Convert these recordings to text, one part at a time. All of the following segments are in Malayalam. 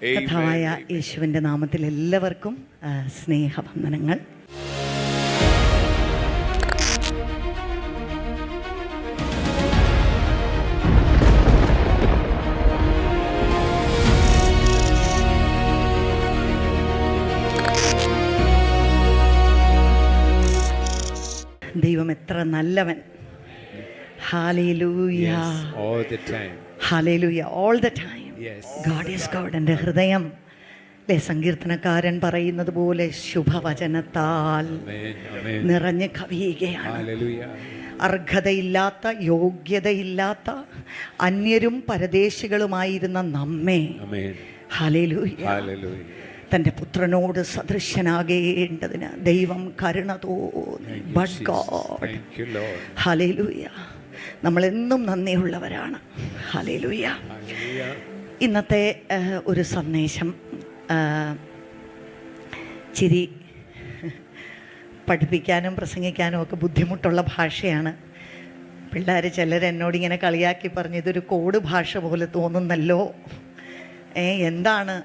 കഥാവായ യേശുവിൻ്റെ നാമത്തിൽ എല്ലാവർക്കും സ്നേഹവന്ദനങ്ങൾ. ദൈവം എത്ര നല്ലവൻ. Hallelujah. All the time. Hallelujah. All the time. Yes. God is God. എൻ്റെ ഹൃദയം സങ്കീർത്തനക്കാരൻ പറയുന്നത് പോലെ ശുഭവചനത്താൽ നിറഞ്ഞ് കവിയുകയാണ്. Hallelujah. അർഹതയില്ലാത്ത, യോഗ്യതയില്ലാത്ത, അന്യരും പരദേശികളുമായിരുന്ന നമ്മെ ഹല്ലേലൂയ തൻ്റെ പുത്രനോട് സദൃശനാകേണ്ടതിന് ദൈവം കരുണ തോന്നി. ബട്ട് ഗോഡ്, ഹല്ലേലൂയ, നമ്മളെന്നും നന്ദിയുള്ളവരാണ്. ഹല്ലേലൂയ. ഇന്നത്തെ ഒരു സന്ദേശം ചിരി പഠിപ്പിക്കാനും പ്രസംഗിക്കാനും ഒക്കെ ബുദ്ധിമുട്ടുള്ള ഭാഷയാണ്. പിള്ളേർ ചിലരെന്നോടിങ്ങനെ കളിയാക്കി പറഞ്ഞു, ഇതൊരു കോഡ് ഭാഷ പോലെ തോന്നുന്നല്ലോ, എന്താണ്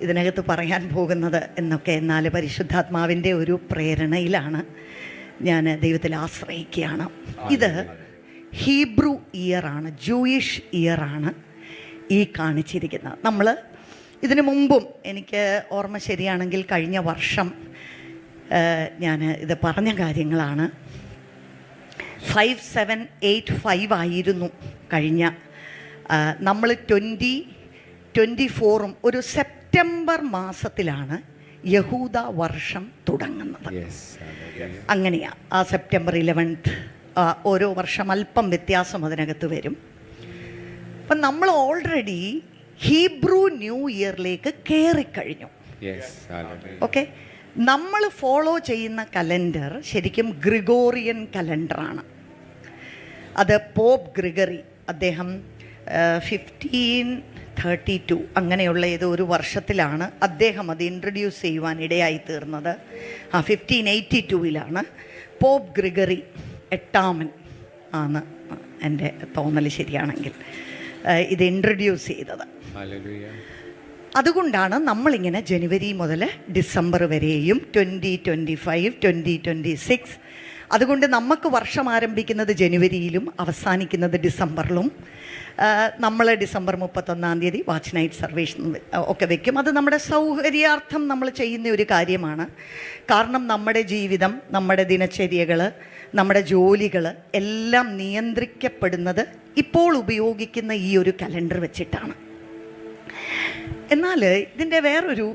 ഇതിനകത്ത് പറയാൻ പോകുന്നത് എന്നൊക്കെ. എന്നാൽ പരിശുദ്ധാത്മാവിൻ്റെ ഒരു പ്രേരണയിലാണ് ഞാൻ ദൈവത്തിൽ ആശ്രയിക്കുകയാണ്. ഇത് ഹീബ്രു ഇയറാണ്, ജൂയിഷ് ഇയറാണ് ഈ കാണിച്ചിരിക്കുന്നത്. നമ്മൾ ഇതിനു മുമ്പും, എനിക്ക് ഓർമ്മ ശരിയാണെങ്കിൽ കഴിഞ്ഞ വർഷം ഞാൻ ഇത് പറഞ്ഞ കാര്യങ്ങളാണ്. 5785 ആയിരുന്നു കഴിഞ്ഞ. നമ്മൾ 2024 ഒരു സെപ്റ്റംബർ മാസത്തിലാണ് യഹൂദ വർഷം തുടങ്ങുന്നത്. അങ്ങനെയാണ്. ആ സെപ്റ്റംബർ 11th ഓരോ വർഷം അല്പം വ്യത്യാസം അതിനകത്ത് വരും. അപ്പം നമ്മൾ ഓൾറെഡി ഹീബ്രു ന്യൂ ഇയറിലേക്ക് കയറിക്കഴിഞ്ഞു. ഓക്കെ, നമ്മൾ ഫോളോ ചെയ്യുന്ന കലണ്ടർ ശരിക്കും ഗ്രിഗോറിയൻ കലണ്ടറാണ്. അത് പോപ്പ് ഗ്രിഗറി, അദ്ദേഹം 1532 അങ്ങനെയുള്ള ഏതോ ഒരു വർഷത്തിലാണ് അദ്ദേഹം അത് ഇൻട്രൊഡ്യൂസ് ചെയ്യുവാൻ ഇടയായി തീർന്നത്. 1582 പോപ്പ് ഗ്രിഗറി 8ാമൻ ആണ് എൻ്റെ തോന്നൽ ശരിയാണെങ്കിൽ ഇത് ഇൻട്രൊഡ്യൂസ് ചെയ്തത്. അതുകൊണ്ടാണ് നമ്മളിങ്ങനെ ജനുവരി മുതൽ ഡിസംബർ വരെയും 2025, 2026, അതുകൊണ്ട് നമുക്ക് വർഷം ആരംഭിക്കുന്നത് ജനുവരിയിലും അവസാനിക്കുന്നത് ഡിസംബറിലും. നമ്മൾ ഡിസംബർ 31 വാച്ച് നൈറ്റ് സർവീസ് ഒക്കെ വെക്കും. അത് നമ്മുടെ സൗകര്യാർത്ഥം നമ്മൾ ചെയ്യുന്ന ഒരു കാര്യമാണ്. കാരണം നമ്മുടെ ജീവിതം, നമ്മുടെ ദിനചര്യകൾ, നമ്മുടെ ജോലികൾ എല്ലാം നിയന്ത്രിക്കപ്പെടുന്നത് ഇപ്പോൾ ഉപയോഗിക്കുന്ന ഈ ഒരു കലണ്ടർ വെച്ചിട്ടാണ്. എന്നാൽ ഇതിൻ്റെ വേറൊരു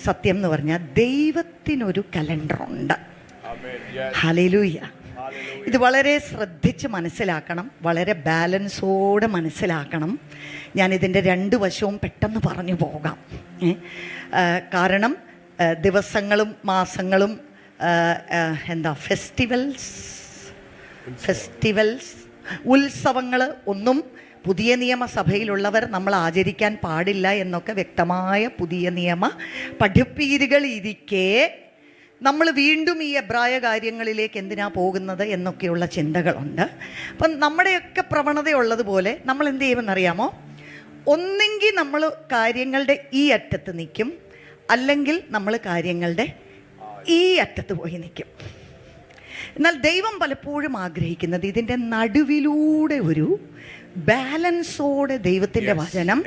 സത്യം എന്ന് പറഞ്ഞാൽ ദൈവത്തിനൊരു കലണ്ടറുണ്ട്. ഹല്ലേലൂയ. ഇത് വളരെ ശ്രദ്ധിച്ച് മനസ്സിലാക്കണം, വളരെ ബാലൻസോടെ മനസ്സിലാക്കണം. ഞാനിതിൻ്റെ രണ്ട് വശവും പെട്ടെന്ന് പറഞ്ഞു പോകാം. കാരണം ദിവസങ്ങളും മാസങ്ങളും ഫെസ്റ്റിവൽസ് ഉത്സവങ്ങൾ ഒന്നും പുതിയ നിയമസഭയിലുള്ളവർ നമ്മൾ ആചരിക്കാൻ പാടില്ല എന്നൊക്കെ വ്യക്തമായ പുതിയ നിയമ പഠിപ്പീരുകൾ ഇരിക്കെ നമ്മൾ വീണ്ടും ഈ എബ്രായ കാര്യങ്ങളിലേക്ക് എന്തിനാ പോകുന്നത് എന്നൊക്കെയുള്ള ചിന്തകളുണ്ട്. അപ്പം നമ്മുടെയൊക്കെ പ്രവണതയുള്ളതുപോലെ നമ്മൾ എന്ത് ചെയ്യുമെന്നറിയാമോ? ഒന്നെങ്കിൽ നമ്മൾ കാര്യങ്ങളുടെ ഈ അറ്റത്ത് നിൽക്കും, അല്ലെങ്കിൽ നമ്മൾ കാര്യങ്ങളുടെ ഈ അറ്റത്ത് പോയി നിൽക്കും. എന്നാൽ ദൈവം പലപ്പോഴും ആഗ്രഹിക്കുന്നത് ഇതിൻ്റെ നടുവിലൂടെ ഒരു ബാലൻസോടെ ദൈവത്തിൻ്റെ വചനം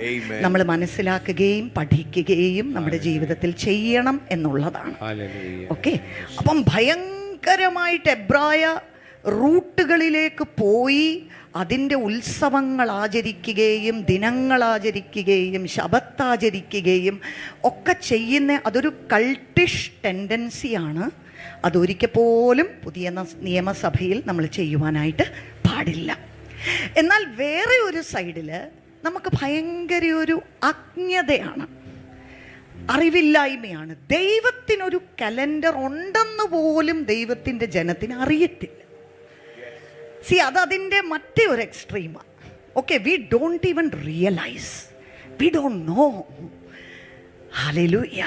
നമ്മൾ മനസ്സിലാക്കുകയും പഠിക്കുകയും നമ്മുടെ ജീവിതത്തിൽ ചെയ്യണം എന്നുള്ളതാണ്. ഓക്കെ, അപ്പം ഭയങ്കരമായിട്ട് എബ്രായ റൂട്ടുകളിലേക്ക് പോയി അതിൻ്റെ ഉത്സവങ്ങൾ ആചരിക്കുകയും ദിനങ്ങൾ ആചരിക്കുകയും ശബത്താചരിക്കുകയും ഒക്കെ ചെയ്യുന്ന അതൊരു കൾട്ടിഷ് ടെൻഡൻസിയാണ്. അതൊരിക്കൽ പോലും പുതിയ നിയമസഭയിൽ നമ്മൾ ചെയ്യുവാനായിട്ട് പാടില്ല. എന്നാൽ വേറെ ഒരു സൈഡിൽ നമുക്ക് ഭയങ്കര ഒരു അജ്ഞതയാണ്, അറിവില്ലായ്മയാണ്. ദൈവത്തിനൊരു കലണ്ടർ ഉണ്ടെന്ന് പോലും ദൈവത്തിൻ്റെ ജനത്തിന് അറിയത്തില്ല. അതതിൻ്റെ മറ്റേ ഒരു എക്സ്ട്രീമാണ്. Okay, we don't even realise, we don't know. Hallelujah.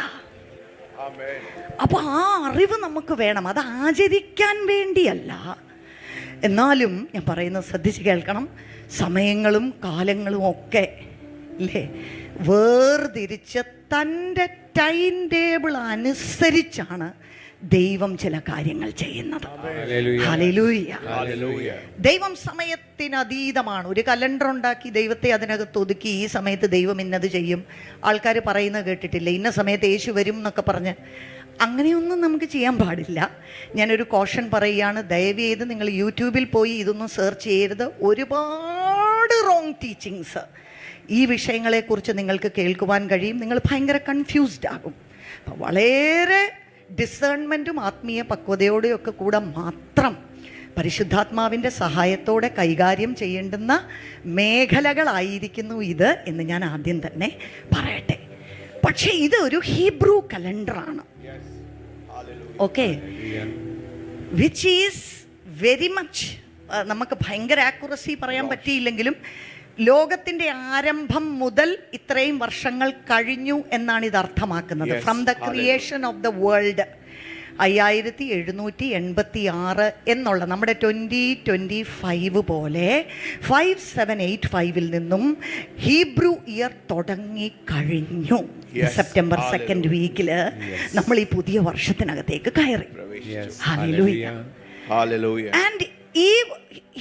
അപ്പോൾ ആ അറിവ് നമുക്ക് വേണം. അത് ആചരിക്കാൻ വേണ്ടിയല്ല, എന്നാലും ഞാൻ പറയുന്നത് ശ്രദ്ധിച്ച് കേൾക്കണം. സമയങ്ങളും കാലങ്ങളും ഒക്കെ അല്ലേ? വേർതിരിച്ച് തൻ്റെ ടൈം ടേബിൾ അനുസരിച്ചാണ് ദൈവം ചില കാര്യങ്ങൾ ചെയ്യുന്നത്. ഹല്ലേലൂയ. ദൈവം സമയത്തിന് അതീതമാണ്. ഒരു കലണ്ടർ ഉണ്ടാക്കി ദൈവത്തെ അതിനകത്ത് ഒതുക്കി, ഈ സമയത്ത് ദൈവം ഇന്നത് ചെയ്യും. ആൾക്കാർ പറയുന്നത് കേട്ടിട്ടില്ല, ഇന്ന സമയത്ത് യേശു വരും എന്നൊക്കെ പറഞ്ഞ്. അങ്ങനെയൊന്നും നമുക്ക് ചെയ്യാൻ പാടില്ല. ഞാനൊരു കോഷൻ പറയുകയാണ്, ദയവ് ചെയ്ത് നിങ്ങൾ യൂട്യൂബിൽ പോയി ഇതൊന്നും സെർച്ച് ചെയ്യരുത്. ഒരുപാട് റോങ് ടീച്ചിങ്സ് ഈ വിഷയങ്ങളെക്കുറിച്ച് നിങ്ങൾക്ക് കേൾക്കുവാൻ കഴിയും. നിങ്ങൾ ഭയങ്കര കൺഫ്യൂസ്ഡ് ആകും. അപ്പോൾ വളരെ ഡിസേൺമെൻറ്റും ആത്മീയ പക്വതയോടെയൊക്കെ കൂടെ മാത്രം പരിശുദ്ധാത്മാവിൻ്റെ സഹായത്തോടെ കൈകാര്യം ചെയ്യേണ്ടുന്ന മേഖലകളായിരിക്കുന്നു ഇത് എന്ന് ഞാൻ ആദ്യം തന്നെ പറയട്ടെ. പക്ഷേ ഇത് ഒരു ഹീബ്രു കലണ്ടറാണ്. Okay, which is very much, നമുക്ക് ഭയങ്കര ആക്യുറസി പറയാൻ പറ്റിയില്ലെങ്കിലും ലോകത്തിൻ്റെ ആരംഭം മുതൽ ഇത്രയും വർഷങ്ങൾ കഴിഞ്ഞു എന്നാണ് ഇത് അർത്ഥമാക്കുന്നത്. From the creation of the world 5786 എന്നുള്ള നമ്മുടെ 2025 പോലെ 5785 നിന്നും ഹീബ്രു ഇയർ തുടങ്ങി കഴിഞ്ഞു. സെപ്റ്റംബർ 2nd വീക്കിൽ നമ്മൾ ഈ പുതിയ വർഷത്തിനകത്തേക്ക് കയറി. ഹല്ലേലൂയ. ആൻഡ് ഈ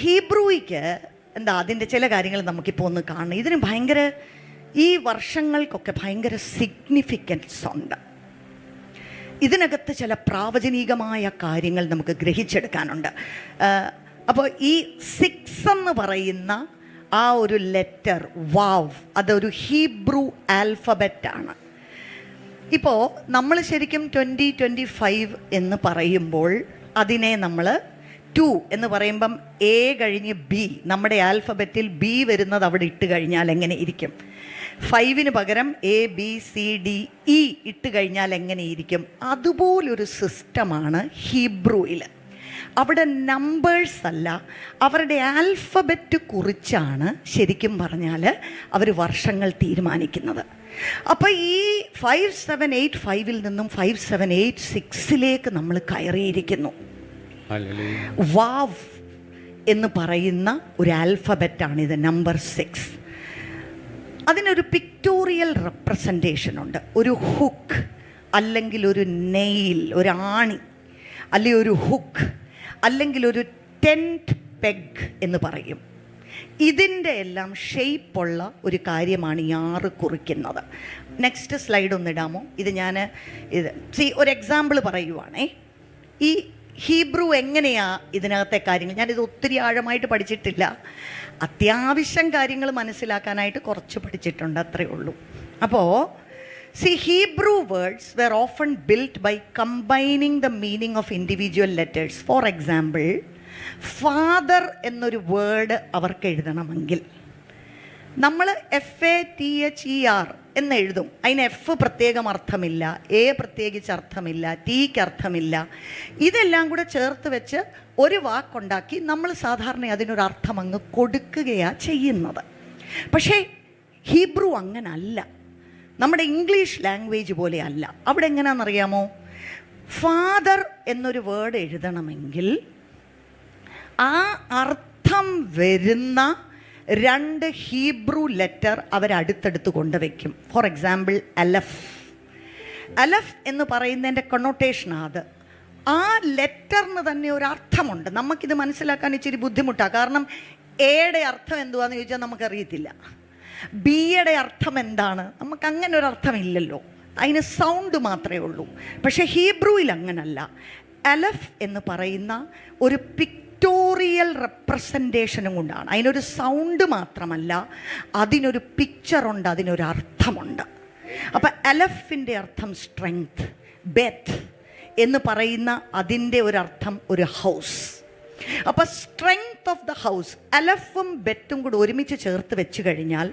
ഹീബ്രുയ്ക്ക് എന്താ, അതിൻ്റെ ചില കാര്യങ്ങൾ നമുക്കിപ്പോൾ ഒന്ന് കാണണം. ഇതിന് ഭയങ്കര, ഈ വർഷങ്ങൾക്കൊക്കെ ഭയങ്കര സിഗ്നിഫിക്കൻസ് ഉണ്ട്. ഇതിനകത്ത് ചില പ്രാവചനികമായ കാര്യങ്ങൾ നമുക്ക് ഗ്രഹിച്ചെടുക്കാനുണ്ട്. അപ്പോൾ ഈ 6 എന്ന് പറയുന്ന ആ ഒരു ലെറ്റർ വാവ്, അതൊരു ഹീബ്രു ആൽഫബറ്റാണ്. ഇപ്പോൾ നമ്മൾ ശരിക്കും 2025 എന്ന് പറയുമ്പോൾ അതിനെ നമ്മൾ 2 എന്ന് പറയുമ്പം എ കഴിഞ്ഞ് ബി, നമ്മുടെ ആൽഫബറ്റിൽ ബി വരുന്നത് അവിടെ ഇട്ട് കഴിഞ്ഞാൽ എങ്ങനെ ഇരിക്കും? 5 പകരം ABCDE ഇട്ട് കഴിഞ്ഞാൽ എങ്ങനെ ഇരിക്കും? അതുപോലൊരു സിസ്റ്റമാണ് ഹീബ്രുയിൽ. അവിടെ നമ്പേഴ്സ് അല്ല, അവരുടെ ആൽഫബറ്റ് കുറിച്ചാണ് ശരിക്കും പറഞ്ഞാൽ അവർ വർഷങ്ങൾ തീരുമാനിക്കുന്നത്. അപ്പോൾ ഈ 5785 നിന്നും 5786 നമ്മൾ കയറിയിരിക്കുന്നു. വാവ് എന്ന് പറയുന്ന ഒരു ആൽഫബറ്റാണ് ഇത്, നമ്പർ 6. അതിനൊരു പിക്ടോറിയൽ റെപ്രസെൻറ്റേഷൻ ഉണ്ട്. ഒരു ഹുക്ക് അല്ലെങ്കിൽ ഒരു നെയിൽ, ഒരു ആണി, അല്ലെങ്കിൽ ഒരു ഹുക്ക്, അല്ലെങ്കിൽ ഒരു ടെൻറ്റ് പെഗ് എന്ന് പറയും. ഇതിൻ്റെ എല്ലാം ഷേപ്പുള്ള ഒരു കാര്യമാണ് ഈ 6 കുറിക്കുന്നത്. നെക്സ്റ്റ് സ്ലൈഡ് ഒന്നിടാമോ? ഇത് ഒരു എക്സാമ്പിൾ പറയുവാണേ. ഈ ഹീബ്രു എങ്ങനെയാണ് ഇതിനകത്തെ കാര്യങ്ങൾ, ഞാനിത് ഒത്തിരി ആഴമായിട്ട് പഠിച്ചിട്ടില്ല, അത്യാവശ്യം കാര്യങ്ങൾ മനസ്സിലാക്കാനായിട്ട് കുറച്ച് പഠിച്ചിട്ടുണ്ട്, അത്രയേ ഉള്ളൂ. അപ്പോൾ Hebrew words were often built by combining the meaning of individual letters. For example, father എന്നൊരു വേർഡ് അവർക്ക് എഴുതണമെങ്കിൽ നമ്മൾ FATHER എന്ന് എഴുതും. അതിന് എഫ് പ്രത്യേകം അർത്ഥമില്ല, എ പ്രത്യേകിച്ച് അർത്ഥമില്ല, ടിക്ക് അർത്ഥമില്ല. ഇതെല്ലാം കൂടെ ചേർത്ത് വെച്ച് ഒരു വാക്കുണ്ടാക്കി നമ്മൾ സാധാരണ അതിനൊരർത്ഥം അങ്ങ് കൊടുക്കുകയാണ് ചെയ്യുന്നത്. പക്ഷേ ഹീബ്രു അങ്ങനല്ല, നമ്മുടെ ഇംഗ്ലീഷ് ലാംഗ്വേജ് പോലെ അല്ല. അവിടെ എങ്ങനെയാണെന്നറിയാമോ? ഫാദർ എന്നൊരു വേർഡ് എഴുതണമെങ്കിൽ ആ അർത്ഥം വരുന്ന 2 ഹീബ്രു ലെറ്റർ അവരടുത്തടുത്ത് കൊണ്ടുവയ്ക്കും. For example aleph. അലഫ് എന്ന് പറയുന്നതിൻ്റെ കൊണോട്ടേഷനാണ് അത്. ആ ലെറ്ററിന് തന്നെ ഒരു അർത്ഥമുണ്ട്. നമുക്കിത് മനസ്സിലാക്കാൻ ഇച്ചിരി ബുദ്ധിമുട്ടാണ്. കാരണം എയുടെ അർത്ഥം എന്തുവാന്ന് ചോദിച്ചാൽ നമുക്കറിയത്തില്ല. ബിയുടെ അർത്ഥം എന്താണ്? നമുക്കങ്ങനെ ഒരു അർത്ഥമില്ലല്ലോ, അതിന് സൗണ്ട് മാത്രമേ ഉള്ളൂ. പക്ഷേ ഹീബ്രുവിൽ അങ്ങനല്ല. അലഫ് എന്ന് പറയുന്ന ഒരു പിക്ടോറിയൽ റെപ്രസെൻറ്റേഷനും കൊണ്ടാണ്. അതിനൊരു സൗണ്ട് മാത്രമല്ല, അതിനൊരു പിക്ചറുണ്ട്, അതിനൊരു അർത്ഥമുണ്ട്. അപ്പം അലഫിൻ്റെ അർത്ഥം സ്ട്രെങ്ത്. ബെത്ത് എന്ന് പറയുന്ന അതിൻ്റെ ഒരർത്ഥം ഒരു ഹൗസ്. അപ്പോൾ സ്ട്രെങ്ത് ഓഫ് ദ ഹൗസ്, അലഫും ബെറ്റും കൂടെ ഒരുമിച്ച് ചേർത്ത് വെച്ച് കഴിഞ്ഞാൽ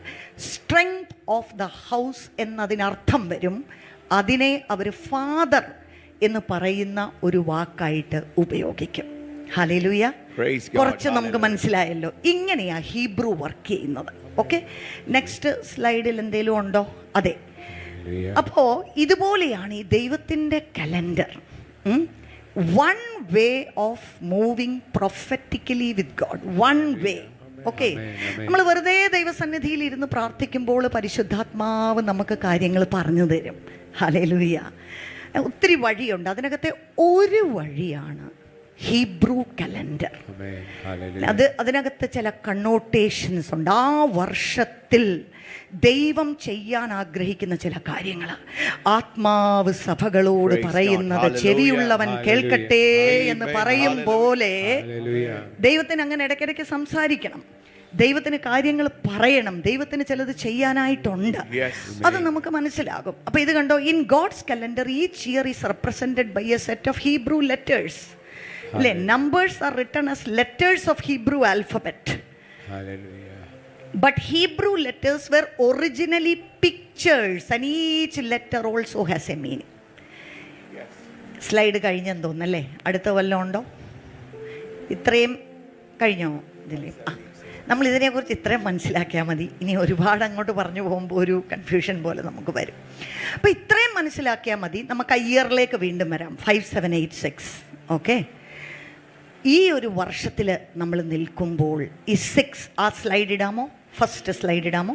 സ്ട്രെങ്ത് ഓഫ് ദ ഹൗസ് എന്നതിനർത്ഥം വരും. അതിനെ അവർ ഫാദർ എന്ന് പറയുന്ന ഒരു വാക്കായിട്ട് ഉപയോഗിക്കും. ഹല്ലേലൂയ. കുറച്ച് നമുക്ക് മനസ്സിലായല്ലോ. ഇങ്ങനെയാ ഹീബ്രു വർക്ക് ചെയ്യുന്നത്. ഓക്കെ, നെക്സ്റ്റ് സ്ലൈഡിൽ എന്തെങ്കിലും ഉണ്ടോ? അതെ. അപ്പോൾ ഇതുപോലെയാണ് ഈ ദൈവത്തിൻ്റെ calendar. One way of moving prophetically with God. One way. Okay, നമ്മൾ വെറുതെ ദൈവസന്നിധിയിൽ ഇരുന്ന് പ്രാർത്ഥിക്കുമ്പോൾ പരിശുദ്ധാത്മാവ് നമുക്ക് കാര്യങ്ങൾ പറഞ്ഞു തരും. ഹല്ലേലൂയ. ഒത്തിരി വഴിയുണ്ട്. അതിനകത്തെ ഒരു വഴിയാണ് ഹീബ്രു കലണ്ടർ. അതിനകത്ത് ചില കണ്ണോട്ടേഷൻസ് ഉണ്ട്. ആ വർഷത്തിൽ ദൈവം ചെയ്യാൻ ആഗ്രഹിക്കുന്ന ചില കാര്യങ്ങൾ ആത്മാവ് സഭകളോട് പറയുന്നത് ചെവിയുള്ളവൻ കേൾക്കട്ടെ എന്ന് പറയും പോലെ ദൈവത്തിന് അങ്ങനെ ഇടയ്ക്കിടയ്ക്ക് സംസാരിക്കണം. ദൈവത്തിന് കാര്യങ്ങൾ പറയണം. ദൈവത്തിന് ചിലത് ചെയ്യാനായിട്ടുണ്ട്. അത് നമുക്ക് മനസ്സിലാകും. അപ്പോൾ ഇത് കണ്ടോ, in God's calendar each year is represented by a set of Hebrew letters. അല്ലേ, numbers are written as letters of Hebrew alphabet. But Hebrew letters were originally pictures and each letter also has a meaning. Slide കഴിഞ്ഞെന്ന് തോന്നുന്നല്ലേ? അടുത്ത വല്ലതും ഉണ്ടോ? ഇത്രയും കഴിഞ്ഞോ ഇതിൽ? നമ്മൾ ഇതിനെക്കുറിച്ച് ഇത്രയും മനസ്സിലാക്കിയാൽ മതി. ഇനി ഒരുപാട് അങ്ങോട്ട് പറഞ്ഞു പോകുമ്പോൾ ഒരു കൺഫ്യൂഷൻ പോലെ നമുക്ക് വരും. അപ്പോൾ ഇത്രയും മനസ്സിലാക്കിയാൽ മതി. നമുക്ക് ഇയറിലേക്ക് വീണ്ടും വരാം. 5786. ഓക്കെ, ഈ ഒരു വർഷത്തിൽ നമ്മൾ നിൽക്കുമ്പോൾ ഈ 6, ആ സ്ലൈഡ് ഇടാമോ? ഫസ്റ്റ് സ്ലൈഡ് ഇടാമോ?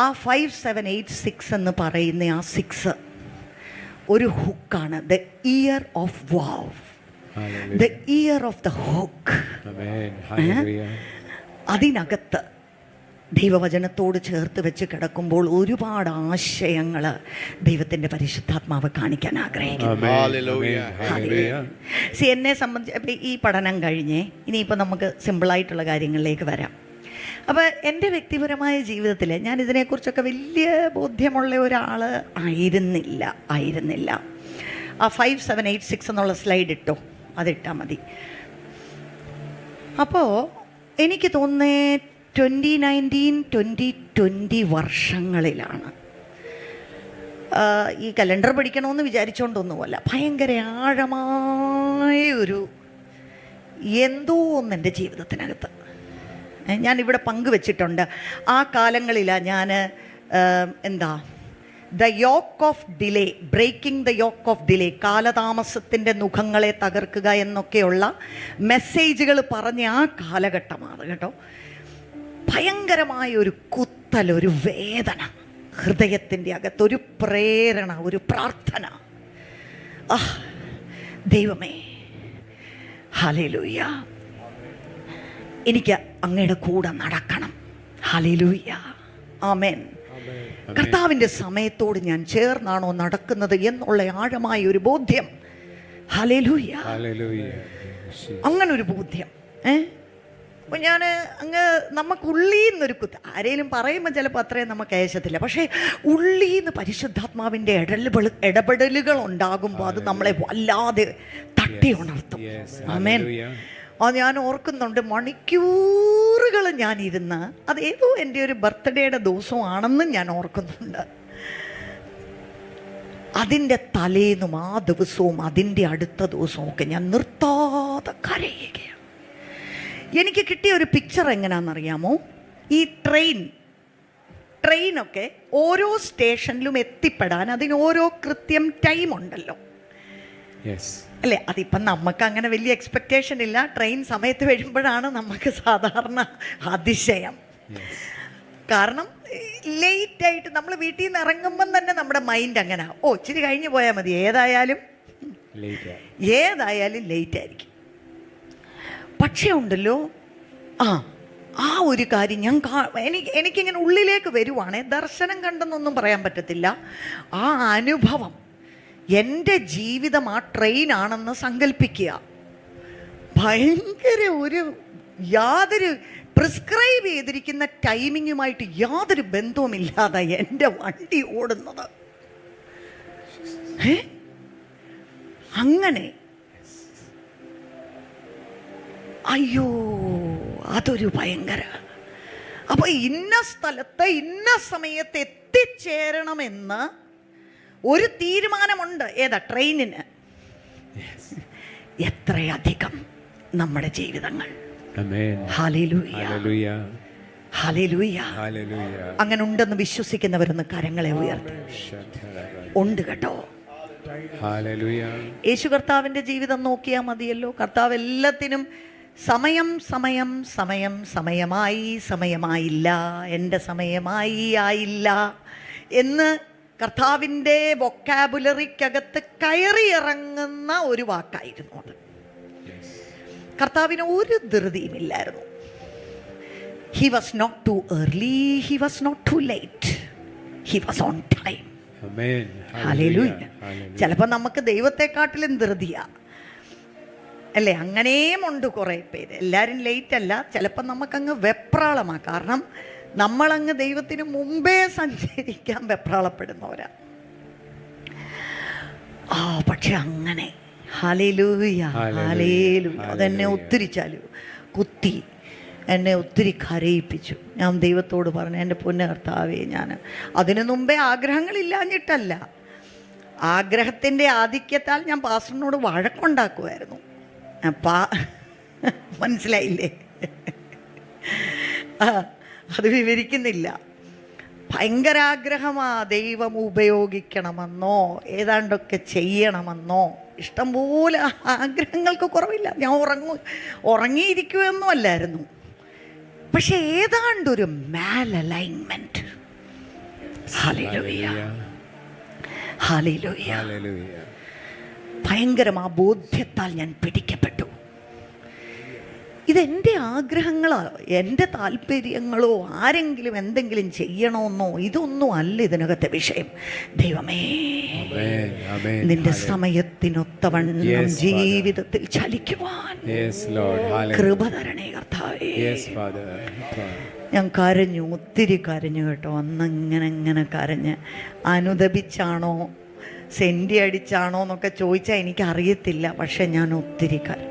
ആ 5786 എന്ന് പറയുന്ന ആ 6 ഒരു ഹുക്കാണ്. The year of vav, the year of the hook. അതിനകത്ത് ദൈവവചനത്തോട് ചേർത്ത് വെച്ച് കിടക്കുമ്പോൾ ഒരുപാട് ആശയങ്ങൾ ദൈവത്തിൻ്റെ പരിശുദ്ധാത്മാവ് കാണിക്കാൻ ആഗ്രഹിക്കുന്നു. എന്നെ സംബന്ധിച്ച് ഈ പഠനം കഴിഞ്ഞേ ഇനിയിപ്പോൾ നമുക്ക് സിമ്പിളായിട്ടുള്ള കാര്യങ്ങളിലേക്ക് വരാം. അപ്പോൾ എൻ്റെ വ്യക്തിപരമായ ജീവിതത്തിൽ ഞാൻ ഇതിനെക്കുറിച്ചൊക്കെ വലിയ ബോധ്യമുള്ള ഒരാൾ ആയിരുന്നില്ല. ആ 5786 എന്നുള്ള സ്ലൈഡ് ഇട്ടോ, അതിട്ടാൽ മതി. അപ്പോൾ എനിക്ക് തോന്നുന്നേ 2019, 2020 വർഷങ്ങളിലാണ് ഈ കലണ്ടർ പഠിക്കണമെന്ന് വിചാരിച്ചുകൊണ്ടൊന്നുമല്ല, ഭയങ്കര ആഴമായ ഒരു എന്തോ ഒന്ന് എൻ്റെ ജീവിതത്തിനകത്ത് ഞാനിവിടെ പങ്കുവെച്ചിട്ടുണ്ട്. ആ കാലങ്ങളിലാണ് ഞാൻ the yoke of delay, breaking the yoke of delay, കാലതാമസത്തിൻ്റെ മുഖങ്ങളെ തകർക്കുക എന്നൊക്കെയുള്ള മെസ്സേജുകൾ പറഞ്ഞ ആ കാലഘട്ടമാണ് കേട്ടോ. ഭയങ്കരമായ ഒരു കുത്തൽ, ഒരു വേദന, ഹൃദയത്തിൻ്റെ അകത്തൊരു പ്രേരണ, ഒരു പ്രാർത്ഥന. ദൈവമേ, ഹല്ലേലൂയ, എനിക്ക് അങ്ങയുടെ കൂടെ നടക്കണം. ഹല്ലേലൂയ, ആമേൻ. കർത്താവിൻ്റെ സമയത്തോട് ഞാൻ ചേർന്നാണോ നടക്കുന്നത് എന്നുള്ള ആഴമായ ഒരു ബോധ്യം. ഹല്ലേലൂയ, അങ്ങനൊരു ബോധ്യം. അപ്പോൾ ഞാൻ നമുക്ക് ഉള്ളീന്നൊരു ആരെങ്കിലും പറയുമ്പോൾ ചിലപ്പോൾ അത്രയും നമുക്ക് ഏശത്തില്ല. പക്ഷേ ഉള്ളീന്ന് പരിശുദ്ധാത്മാവിൻ്റെ ഇടപെടലുകൾ ഉണ്ടാകുമ്പോൾ അത് നമ്മളെ വല്ലാതെ തട്ടി ഉണർത്തും. ആമേൻ. ഞാൻ ഓർക്കുന്നുണ്ട്, മണിക്കൂറുകൾ ഞാനിരുന്ന്, അതേതോ എൻ്റെ ഒരു ബർത്ത്ഡേയുടെ ദിവസമാണെന്നും ഞാൻ ഓർക്കുന്നുണ്ട്. അതിൻ്റെ തലേന്നും ആ ദിവസവും അതിൻ്റെ അടുത്ത ദിവസവും ഒക്കെ ഞാൻ നിർത്താതെ കരയുകയാണ്. എനിക്ക് കിട്ടിയ ഒരു പിക്ചർ എങ്ങനെയാണെന്നറിയാമോ? ഈ ട്രെയിനൊക്കെ ഓരോ സ്റ്റേഷനിലും എത്തിപ്പെടാൻ അതിന് ഓരോ കൃത്യം ടൈം ഉണ്ടല്ലോ, അല്ലേ? അതിപ്പം നമുക്ക് അങ്ങനെ വലിയ എക്സ്പെക്റ്റേഷൻ ഇല്ല. ട്രെയിൻ സമയത്ത് വരുമ്പോഴാണ് നമുക്ക് സാധാരണ അതിശയം. കാരണം ലേറ്റായിട്ട് നമ്മൾ വീട്ടിൽ നിന്ന് ഇറങ്ങുമ്പം തന്നെ നമ്മുടെ മൈൻഡ് അങ്ങനെ, ഇച്ചിരി കഴിഞ്ഞ് പോയാൽ മതി, ഏതായാലും ലേറ്റ് ആയിരിക്കും. പക്ഷേ ഉണ്ടല്ലോ, ആ ഒരു കാര്യം എനിക്കിങ്ങനെ ഉള്ളിലേക്ക് വരുവാണേ, ദർശനം കണ്ടെന്നൊന്നും പറയാൻ പറ്റത്തില്ല. ആ അനുഭവം, എൻ്റെ ജീവിതം ആ ട്രെയിനാണെന്ന് സങ്കല്പിക്കുക. ഭയങ്കര യാതൊരു പ്രിസ്ക്രൈബ് ചെയ്തിരിക്കുന്ന ടൈമിങ്ങുമായിട്ട് യാതൊരു ബന്ധവുമില്ലാതെ എൻ്റെ വണ്ടി ഓടുന്നത്. അങ്ങനെ അയ്യോ, അതൊരു ഭയങ്കര. അപ്പോൾ ഇന്ന സ്ഥലത്ത് ഇന്ന സമയത്ത് എത്തിച്ചേരണമെന്ന് ഒരു തീരുമാനമുണ്ട്. ഏതാ? ട്രെയിനിന്. എത്രയധികം നമ്മുടെ ജീവിതങ്ങൾ. Hallelujah, hallelujah. അങ്ങനെ ഉണ്ടെന്ന് വിശ്വസിക്കുന്നവരൊന്ന് കരങ്ങളെ ഉയർത്തി. ഉണ്ട് കേട്ടോ. യേശു കർത്താവിൻ്റെ ജീവിതം നോക്കിയാൽ മതിയല്ലോ. കർത്താവ് എല്ലാത്തിനും സമയം സമയം സമയം സമയമായി സമയമായില്ല, എൻ്റെ സമയമായി ആയില്ല എന്ന് കർത്താവിൻ്റെ വൊക്കാബുലറിക്കകത്ത് കയറിയിറങ്ങുന്ന ഒരു വാക്കായിരുന്നു അത്. കർത്താവിന് ഒരു ധൃതിയുമില്ലായിരുന്നു. He was not too early, he was not too late, he was on time. Amen. Hallelujah. ചിലപ്പോൾ നമുക്ക് ദൈവത്തെക്കാട്ടിലും ധൃതിയാ അല്ലേ? അങ്ങനെയും ഉണ്ട് കുറേ പേര്. എല്ലാവരും ലേറ്റ് അല്ല, ചിലപ്പോൾ നമുക്കങ്ങ് വെപ്രാളമാണ്. കാരണം നമ്മളങ്ങ് ദൈവത്തിന് മുമ്പേ സഞ്ചരിക്കാൻ വെപ്രാളപ്പെടുന്നവരാ. പക്ഷെ അങ്ങനെ ഹല്ലേലൂയ ഹല്ലേലൂയ. അതെന്നെ ഒത്തിരി കുത്തി, എന്നെ ഒത്തിരി കരയിപ്പിച്ചു. ഞാൻ ദൈവത്തോട് പറഞ്ഞു, എൻ്റെ പൊന്നു കർത്താവേ, ഞാൻ അതിനു മുമ്പേ ആഗ്രഹങ്ങളില്ലാഞ്ഞിട്ടല്ല, ആഗ്രഹത്തിൻ്റെ ആധിക്യത്താൽ ഞാൻ പാസ്റ്ററിനോട് വഴക്കുണ്ടാക്കുമായിരുന്നു. മനസ്സിലായില്ലേ? അത് വിവരിക്കുന്നില്ല. ഭയങ്കര ആഗ്രഹമാ ദൈവം ഉപയോഗിക്കണമെന്നോ ഏതാണ്ടൊക്കെ ചെയ്യണമെന്നോ. ഇഷ്ടംപോലെ ആഗ്രഹങ്ങൾക്ക് കുറവില്ല. ഞാൻ ഉറങ്ങിയിരിക്കുമെന്നും അല്ലായിരുന്നു. പക്ഷെ ഏതാണ്ടൊരു മാൽ അലൈൻമെന്റ്. Hallelujah hallelujah. ഭയങ്കരം ആ ബോധ്യത്താൽ ഞാൻ പിടിക്കപ്പെട്ടു. ഇതെൻ്റെ ആഗ്രഹങ്ങളോ എൻ്റെ താല്പര്യങ്ങളോ ആരെങ്കിലും എന്തെങ്കിലും ചെയ്യണമെന്നോ ഇതൊന്നും അല്ല ഇതിനകത്തെ വിഷയം. ദൈവമേ, നിന്റെ സമയത്തിനൊത്തവണ്ണം ജീവിതത്തിൽ ചലിക്കുവാൻ കൃപ തരണേ കർത്താവേ. ഞാൻ കരഞ്ഞു, ഒത്തിരി കരഞ്ഞു കേട്ടോ. അന്നിങ്ങനെ കരഞ്ഞ് അനുദപിച്ചാണോ സെൻറ്റി അടിച്ചാണോ എന്നൊക്കെ ചോദിച്ചാൽ എനിക്കറിയത്തില്ല. പക്ഷെ ഞാൻ ഒത്തിരി കരഞ്ഞു.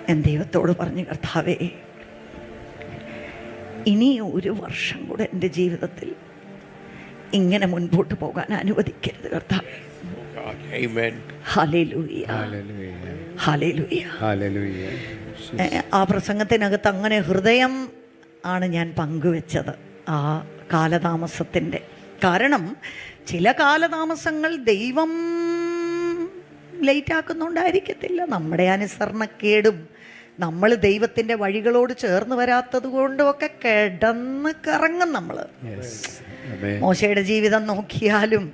ഞാൻ ദൈവത്തോട് പറഞ്ഞു, കർത്താവേ, ഇനി ഒരു വർഷം കൂടെ എൻ്റെ ജീവിതത്തിൽ ഇങ്ങനെ മുൻപോട്ട് പോകാൻ അനുവദിക്കരുത് കർത്താവേ. Hallelujah hallelujah. ആ പ്രസംഗത്തിനകത്ത് അങ്ങനെ ഹൃദയം ആണ് ഞാൻ പങ്കുവെച്ചത്, ആ കാലതാമസത്തിൻ്റെ. കാരണം ചില കാലതാമസങ്ങൾ ദൈവം ലേറ്റാക്കുന്നുണ്ടായിരിക്കത്തില്ല. നമ്മുടെ അനുസരണക്കേടും നമ്മൾ ദൈവത്തിൻ്റെ വഴികളോട് ചേർന്ന് വരാത്തത് കൊണ്ടും ഒക്കെ കിടന്ന് കറങ്ങും നമ്മൾ. മോശയുടെ ജീവിതം നോക്കിയാലും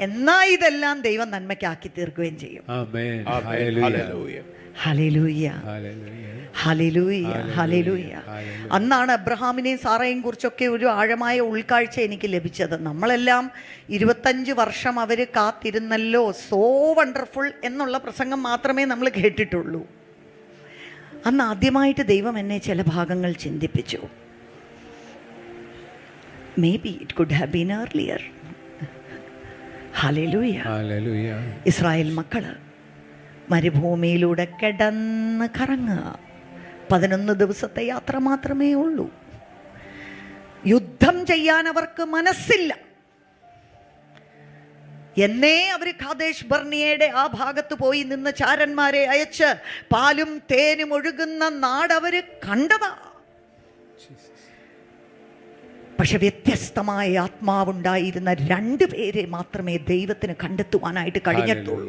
എന്നാ ഇതെല്ലാം ദൈവം നന്മയ്ക്കാക്കി തീർക്കുകയും ചെയ്യും. Hallelujah hallelujah hallelujah. അന്നാണ് അബ്രഹാമിനെയും സാറയെയും കുറിച്ചൊക്കെ ഒരു ആഴമായ ഉൾക്കാഴ്ച എനിക്ക് ലഭിച്ചത്. നമ്മളെല്ലാം 25 വർഷം അവർ കാത്തിരുന്നല്ലോ, സോ വണ്ടർഫുൾ എന്നുള്ള പ്രസംഗം മാത്രമേ നമ്മൾ കേട്ടിട്ടുള്ളൂ. അന്ന് ആദ്യമായിട്ട് ദൈവം എന്നെ ചില ഭാഗങ്ങൾ ചിന്തിപ്പിച്ചു. Maybe it could have been earlier. Hallelujah. Israel മക്കള് മരുഭൂമിയിലൂടെ കിടന്ന് കറങ്ങുക. 11 ദിവസത്തെ യാത്ര മാത്രമേ ഉള്ളൂ. യുദ്ധം ചെയ്യാൻ അവർക്ക് മനസ്സില്ല. എന്നേ അവർ കാദേശ് ബർണിയയുടെ ആ ഭാഗത്ത് പോയി നിന്ന് ചാരന്മാരെ അയച്ച് പാലും തേനും ഒഴുകുന്ന നാടവര് കണ്ടതാ. പക്ഷെ വ്യത്യസ്തമായ ആത്മാവുണ്ടായിരുന്ന 2 പേരെ മാത്രമേ ദൈവത്തിന് കണ്ടെത്തുവാനായിട്ട് കഴിഞ്ഞിട്ടുള്ളൂ.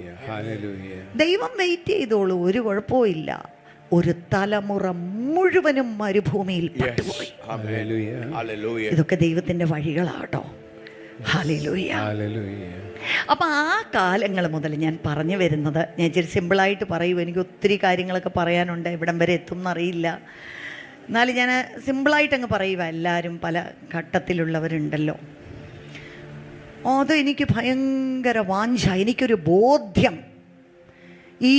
ദൈവം വെയിറ്റ് ചെയ്തോളൂ, ഒരു കുഴപ്പമില്ല. ഒരു തലമുറ മുഴുവനും മരുഭൂമിയിൽ പെട്ടുപോയി. ഇതൊക്കെ ദൈവത്തിന്റെ വഴികളാട്ടോ. ഹല്ലേലൂയ. അപ്പം ആ കാലങ്ങൾ മുതൽ ഞാൻ പറഞ്ഞു വരുന്നത്, ഞാൻ ഇച്ചിരി സിമ്പിളായിട്ട് പറയൂ. എനിക്ക് ഒത്തിരി കാര്യങ്ങളൊക്കെ പറയാനുണ്ട്, എവിടം വരെ എത്തും എന്നറിയില്ല. എന്നാലും ഞാൻ സിമ്പിളായിട്ടങ്ങ് പറയുക. എല്ലാവരും പല ഘട്ടത്തിലുള്ളവരുണ്ടല്ലോ. അത് എനിക്ക് ഭയങ്കര വാഞ്ച, എനിക്കൊരു ബോധ്യം. ഈ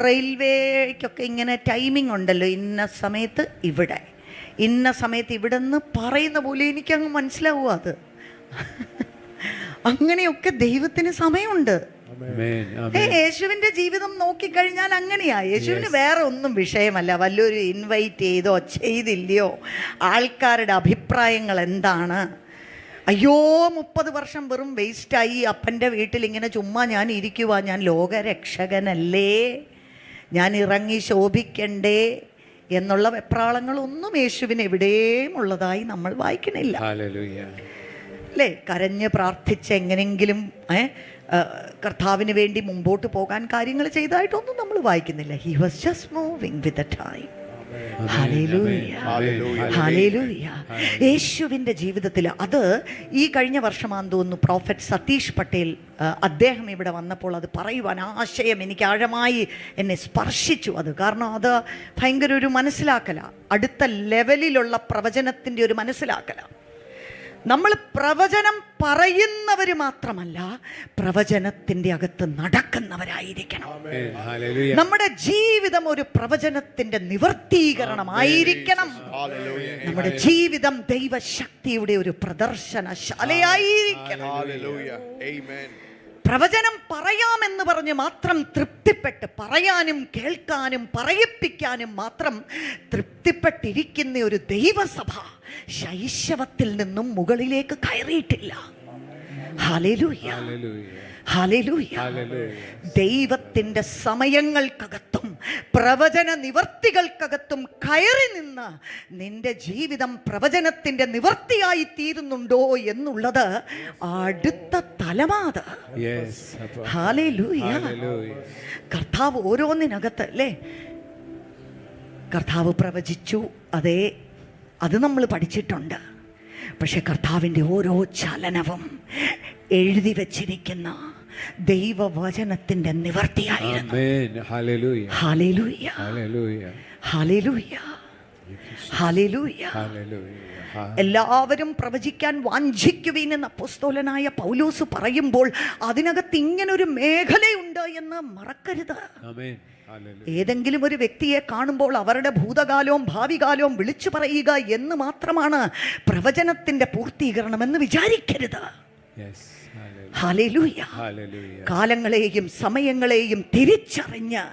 റെയിൽവേക്കൊക്കെ ഇങ്ങനെ ടൈമിംഗ് ഉണ്ടല്ലോ, ഇന്ന സമയത്ത് ഇവിടെ, ഇന്ന സമയത്ത് ഇവിടെ നിന്ന് പറയുന്ന പോലെ എനിക്കങ്ങ് മനസ്സിലാവുക. അത് അങ്ങനെയൊക്കെ ദൈവത്തിന് സമയമുണ്ട്. യേശുവിന്റെ ജീവിതം നോക്കിക്കഴിഞ്ഞാൽ അങ്ങനെയാ. യേശുവിന് വേറെ ഒന്നും വിഷയമല്ല. വല്ലൊരു ഇൻവൈറ്റ് ചെയ്തോ ചെയ്തില്ലയോ, ആൾക്കാരുടെ അഭിപ്രായങ്ങൾ എന്താണ്. അയ്യോ 30 വർഷം വെറും വേസ്റ്റായി, അപ്പൻ്റെ വീട്ടിൽ ഇങ്ങനെ ചുമ്മാ ഞാൻ ഇരിക്കുക, ഞാൻ ലോകരക്ഷകനല്ലേ, ഞാൻ ഇറങ്ങി ശോഭിക്കണ്ടേ എന്നുള്ള വെപ്രാളങ്ങളൊന്നും യേശുവിന് എവിടെയും ഉള്ളതായി നമ്മൾ വായിക്കണില്ല. അല്ലേ, കരഞ്ഞ് പ്രാർത്ഥിച്ച് എങ്ങനെങ്കിലും കർത്താവിന് വേണ്ടി മുമ്പോട്ട് പോകാൻ കാര്യങ്ങൾ ചെയ്തതായിട്ടൊന്നും നമ്മൾ വായിക്കുന്നില്ല. He was just moving with the time. Hallelujah, hallelujah. യേശുവിൻ്റെ ജീവിതത്തിൽ അത് ഈ കഴിഞ്ഞ വർഷമാണെന്ന് തോന്നുന്നു പ്രോഫറ്റ് സതീഷ് പട്ടേൽ അദ്ദേഹം ഇവിടെ വന്നപ്പോൾ അത് പറയുവാൻ ആശയം എനിക്ക് ആഴമായി എന്നെ സ്പർശിച്ചു. അത് കാരണം അത് ഭയങ്കര ഒരു മനസ്സിലാക്കലാണ്, അടുത്ത ലെവലിലുള്ള പ്രവചനത്തിൻ്റെ ഒരു മനസ്സിലാക്കലാണ്. നമ്മൾ പ്രവചനം പറയുന്നവർ മാത്രമല്ല, പ്രവചനത്തിൻ്റെ അകത്ത് നടക്കുന്നവരായിരിക്കണം. നമ്മുടെ ജീവിതം ഒരു പ്രവചനത്തിൻ്റെ നിവർത്തീകരണമായിരിക്കണം. നമ്മുടെ ജീവിതം ദൈവശക്തിയുടെ ഒരു പ്രദർശനശാലയായിരിക്കണം. പ്രവചനം പറയാമെന്ന് പറഞ്ഞ് മാത്രം തൃപ്തിപ്പെട്ട്, പറയാനും കേൾക്കാനും പറയിപ്പിക്കാനും മാത്രം തൃപ്തിപ്പെട്ടിരിക്കുന്ന ഒരു ദൈവസഭ ശൈശവത്തിൽ നിന്നും മുകളിലേക്ക് കയറിയിട്ടില്ല. Hallelujah, hallelujah. ദൈവത്തിൻ്റെ സമയങ്ങൾക്കകത്തും പ്രവചന നിവർത്തികൾക്കകത്തും കയറി നിന്ന് നിന്റെ ജീവിതം പ്രവചനത്തിൻ്റെ നിവർത്തിയായി തീരുന്നുണ്ടോ എന്നുള്ളത് അടുത്ത തലമാത്. ഹല്ലേലൂയ. കർത്താവ് ഓരോന്നിനകത്ത് അല്ലേ, കർത്താവ് പ്രവചിച്ചു, അതേ, അത് നമ്മൾ പഠിച്ചിട്ടുണ്ട്. പക്ഷെ കർത്താവിൻ്റെ ഓരോ ചലനവും എഴുതി വച്ചിരിക്കുന്ന ദൈവവചനത്തിൻ്റെ നിവർത്തിയായിരുന്നു. Hallelujah, hallelujah, hallelujah, hallelujah. എല്ലാവരും പ്രവചിക്കാൻ വാഞ്ചിക്കുവിൻ എന്ന് അപ്പോസ്തലനായ പൗലോസ് പറയുമ്പോൾ അതിനകത്ത് ഇങ്ങനൊരു മേഖലയുണ്ട് എന്ന് മറക്കരുത്. ഏതെങ്കിലും ഒരു വ്യക്തിയെ കാണുമ്പോൾ അവരുടെ ഭൂതകാലവും ഭാവികാലവും വിളിച്ചു പറയുക എന്ന് മാത്രമാണ് പ്രവചനത്തിൻ്റെ പൂർത്തീകരണമെന്ന് വിചാരിക്കരുത്. ഹല്ലേലൂയ. കാലങ്ങളെയും സമയങ്ങളെയും തിരിച്ചറിഞ്ഞ്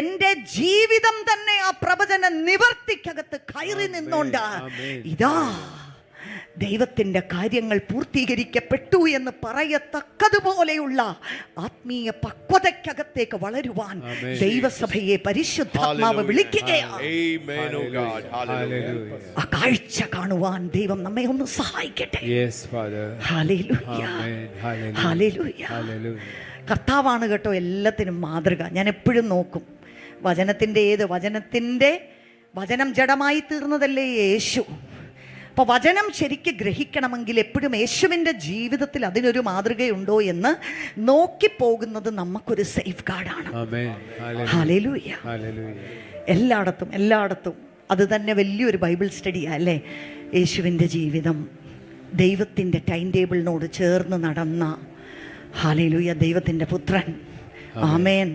എൻ്റെ ജീവിതം തന്നെ ആ പ്രവചന നിവർത്തിക്കകത്ത് കയറി നിന്നോണ്ട് ഇതാ ദൈവത്തിൻ്റെ കാര്യങ്ങൾ പൂർത്തീകരിക്കപ്പെട്ടു എന്ന് പറയത്തക്കതുപോലെയുള്ള ആത്മീയ പക്വതയ്ക്കകത്തേക്ക് വളരുവാൻ ദൈവസഭയെ പരിശുദ്ധാത്മാവ് വിളിക്കുകയാണ്. ആ കാഴ്ച കാണുവാൻ ദൈവം നമ്മെ ഒന്ന് സഹായിക്കട്ടെ. Hallelujah, hallelujah. കർത്താവാണ് കേട്ടോ എല്ലാത്തിനും മാതൃക. ഞാൻ എപ്പോഴും നോക്കും വചനം ജഡമായി തീർന്നതല്ലേ യേശു. അപ്പോൾ വചനം ശരിക്ക് ഗ്രഹിക്കണമെങ്കിൽ എപ്പോഴും യേശുവിൻ്റെ ജീവിതത്തിൽ അതിനൊരു മാതൃകയുണ്ടോ എന്ന് നോക്കിപ്പോകുന്നത് നമുക്കൊരു സേഫ് ഗാർഡാണ്. ഹല്ലേലൂയ. എല്ലായിടത്തും അത് തന്നെ വലിയൊരു ബൈബിൾ സ്റ്റഡിയാണ് അല്ലേ. യേശുവിൻ്റെ ജീവിതം ദൈവത്തിൻ്റെ ടൈം ടേബിളിനോട് ചേർന്ന് നടന്ന, ഹല്ലേലൂയ, ദൈവത്തിൻ്റെ പുത്രൻ. ആമേൻ.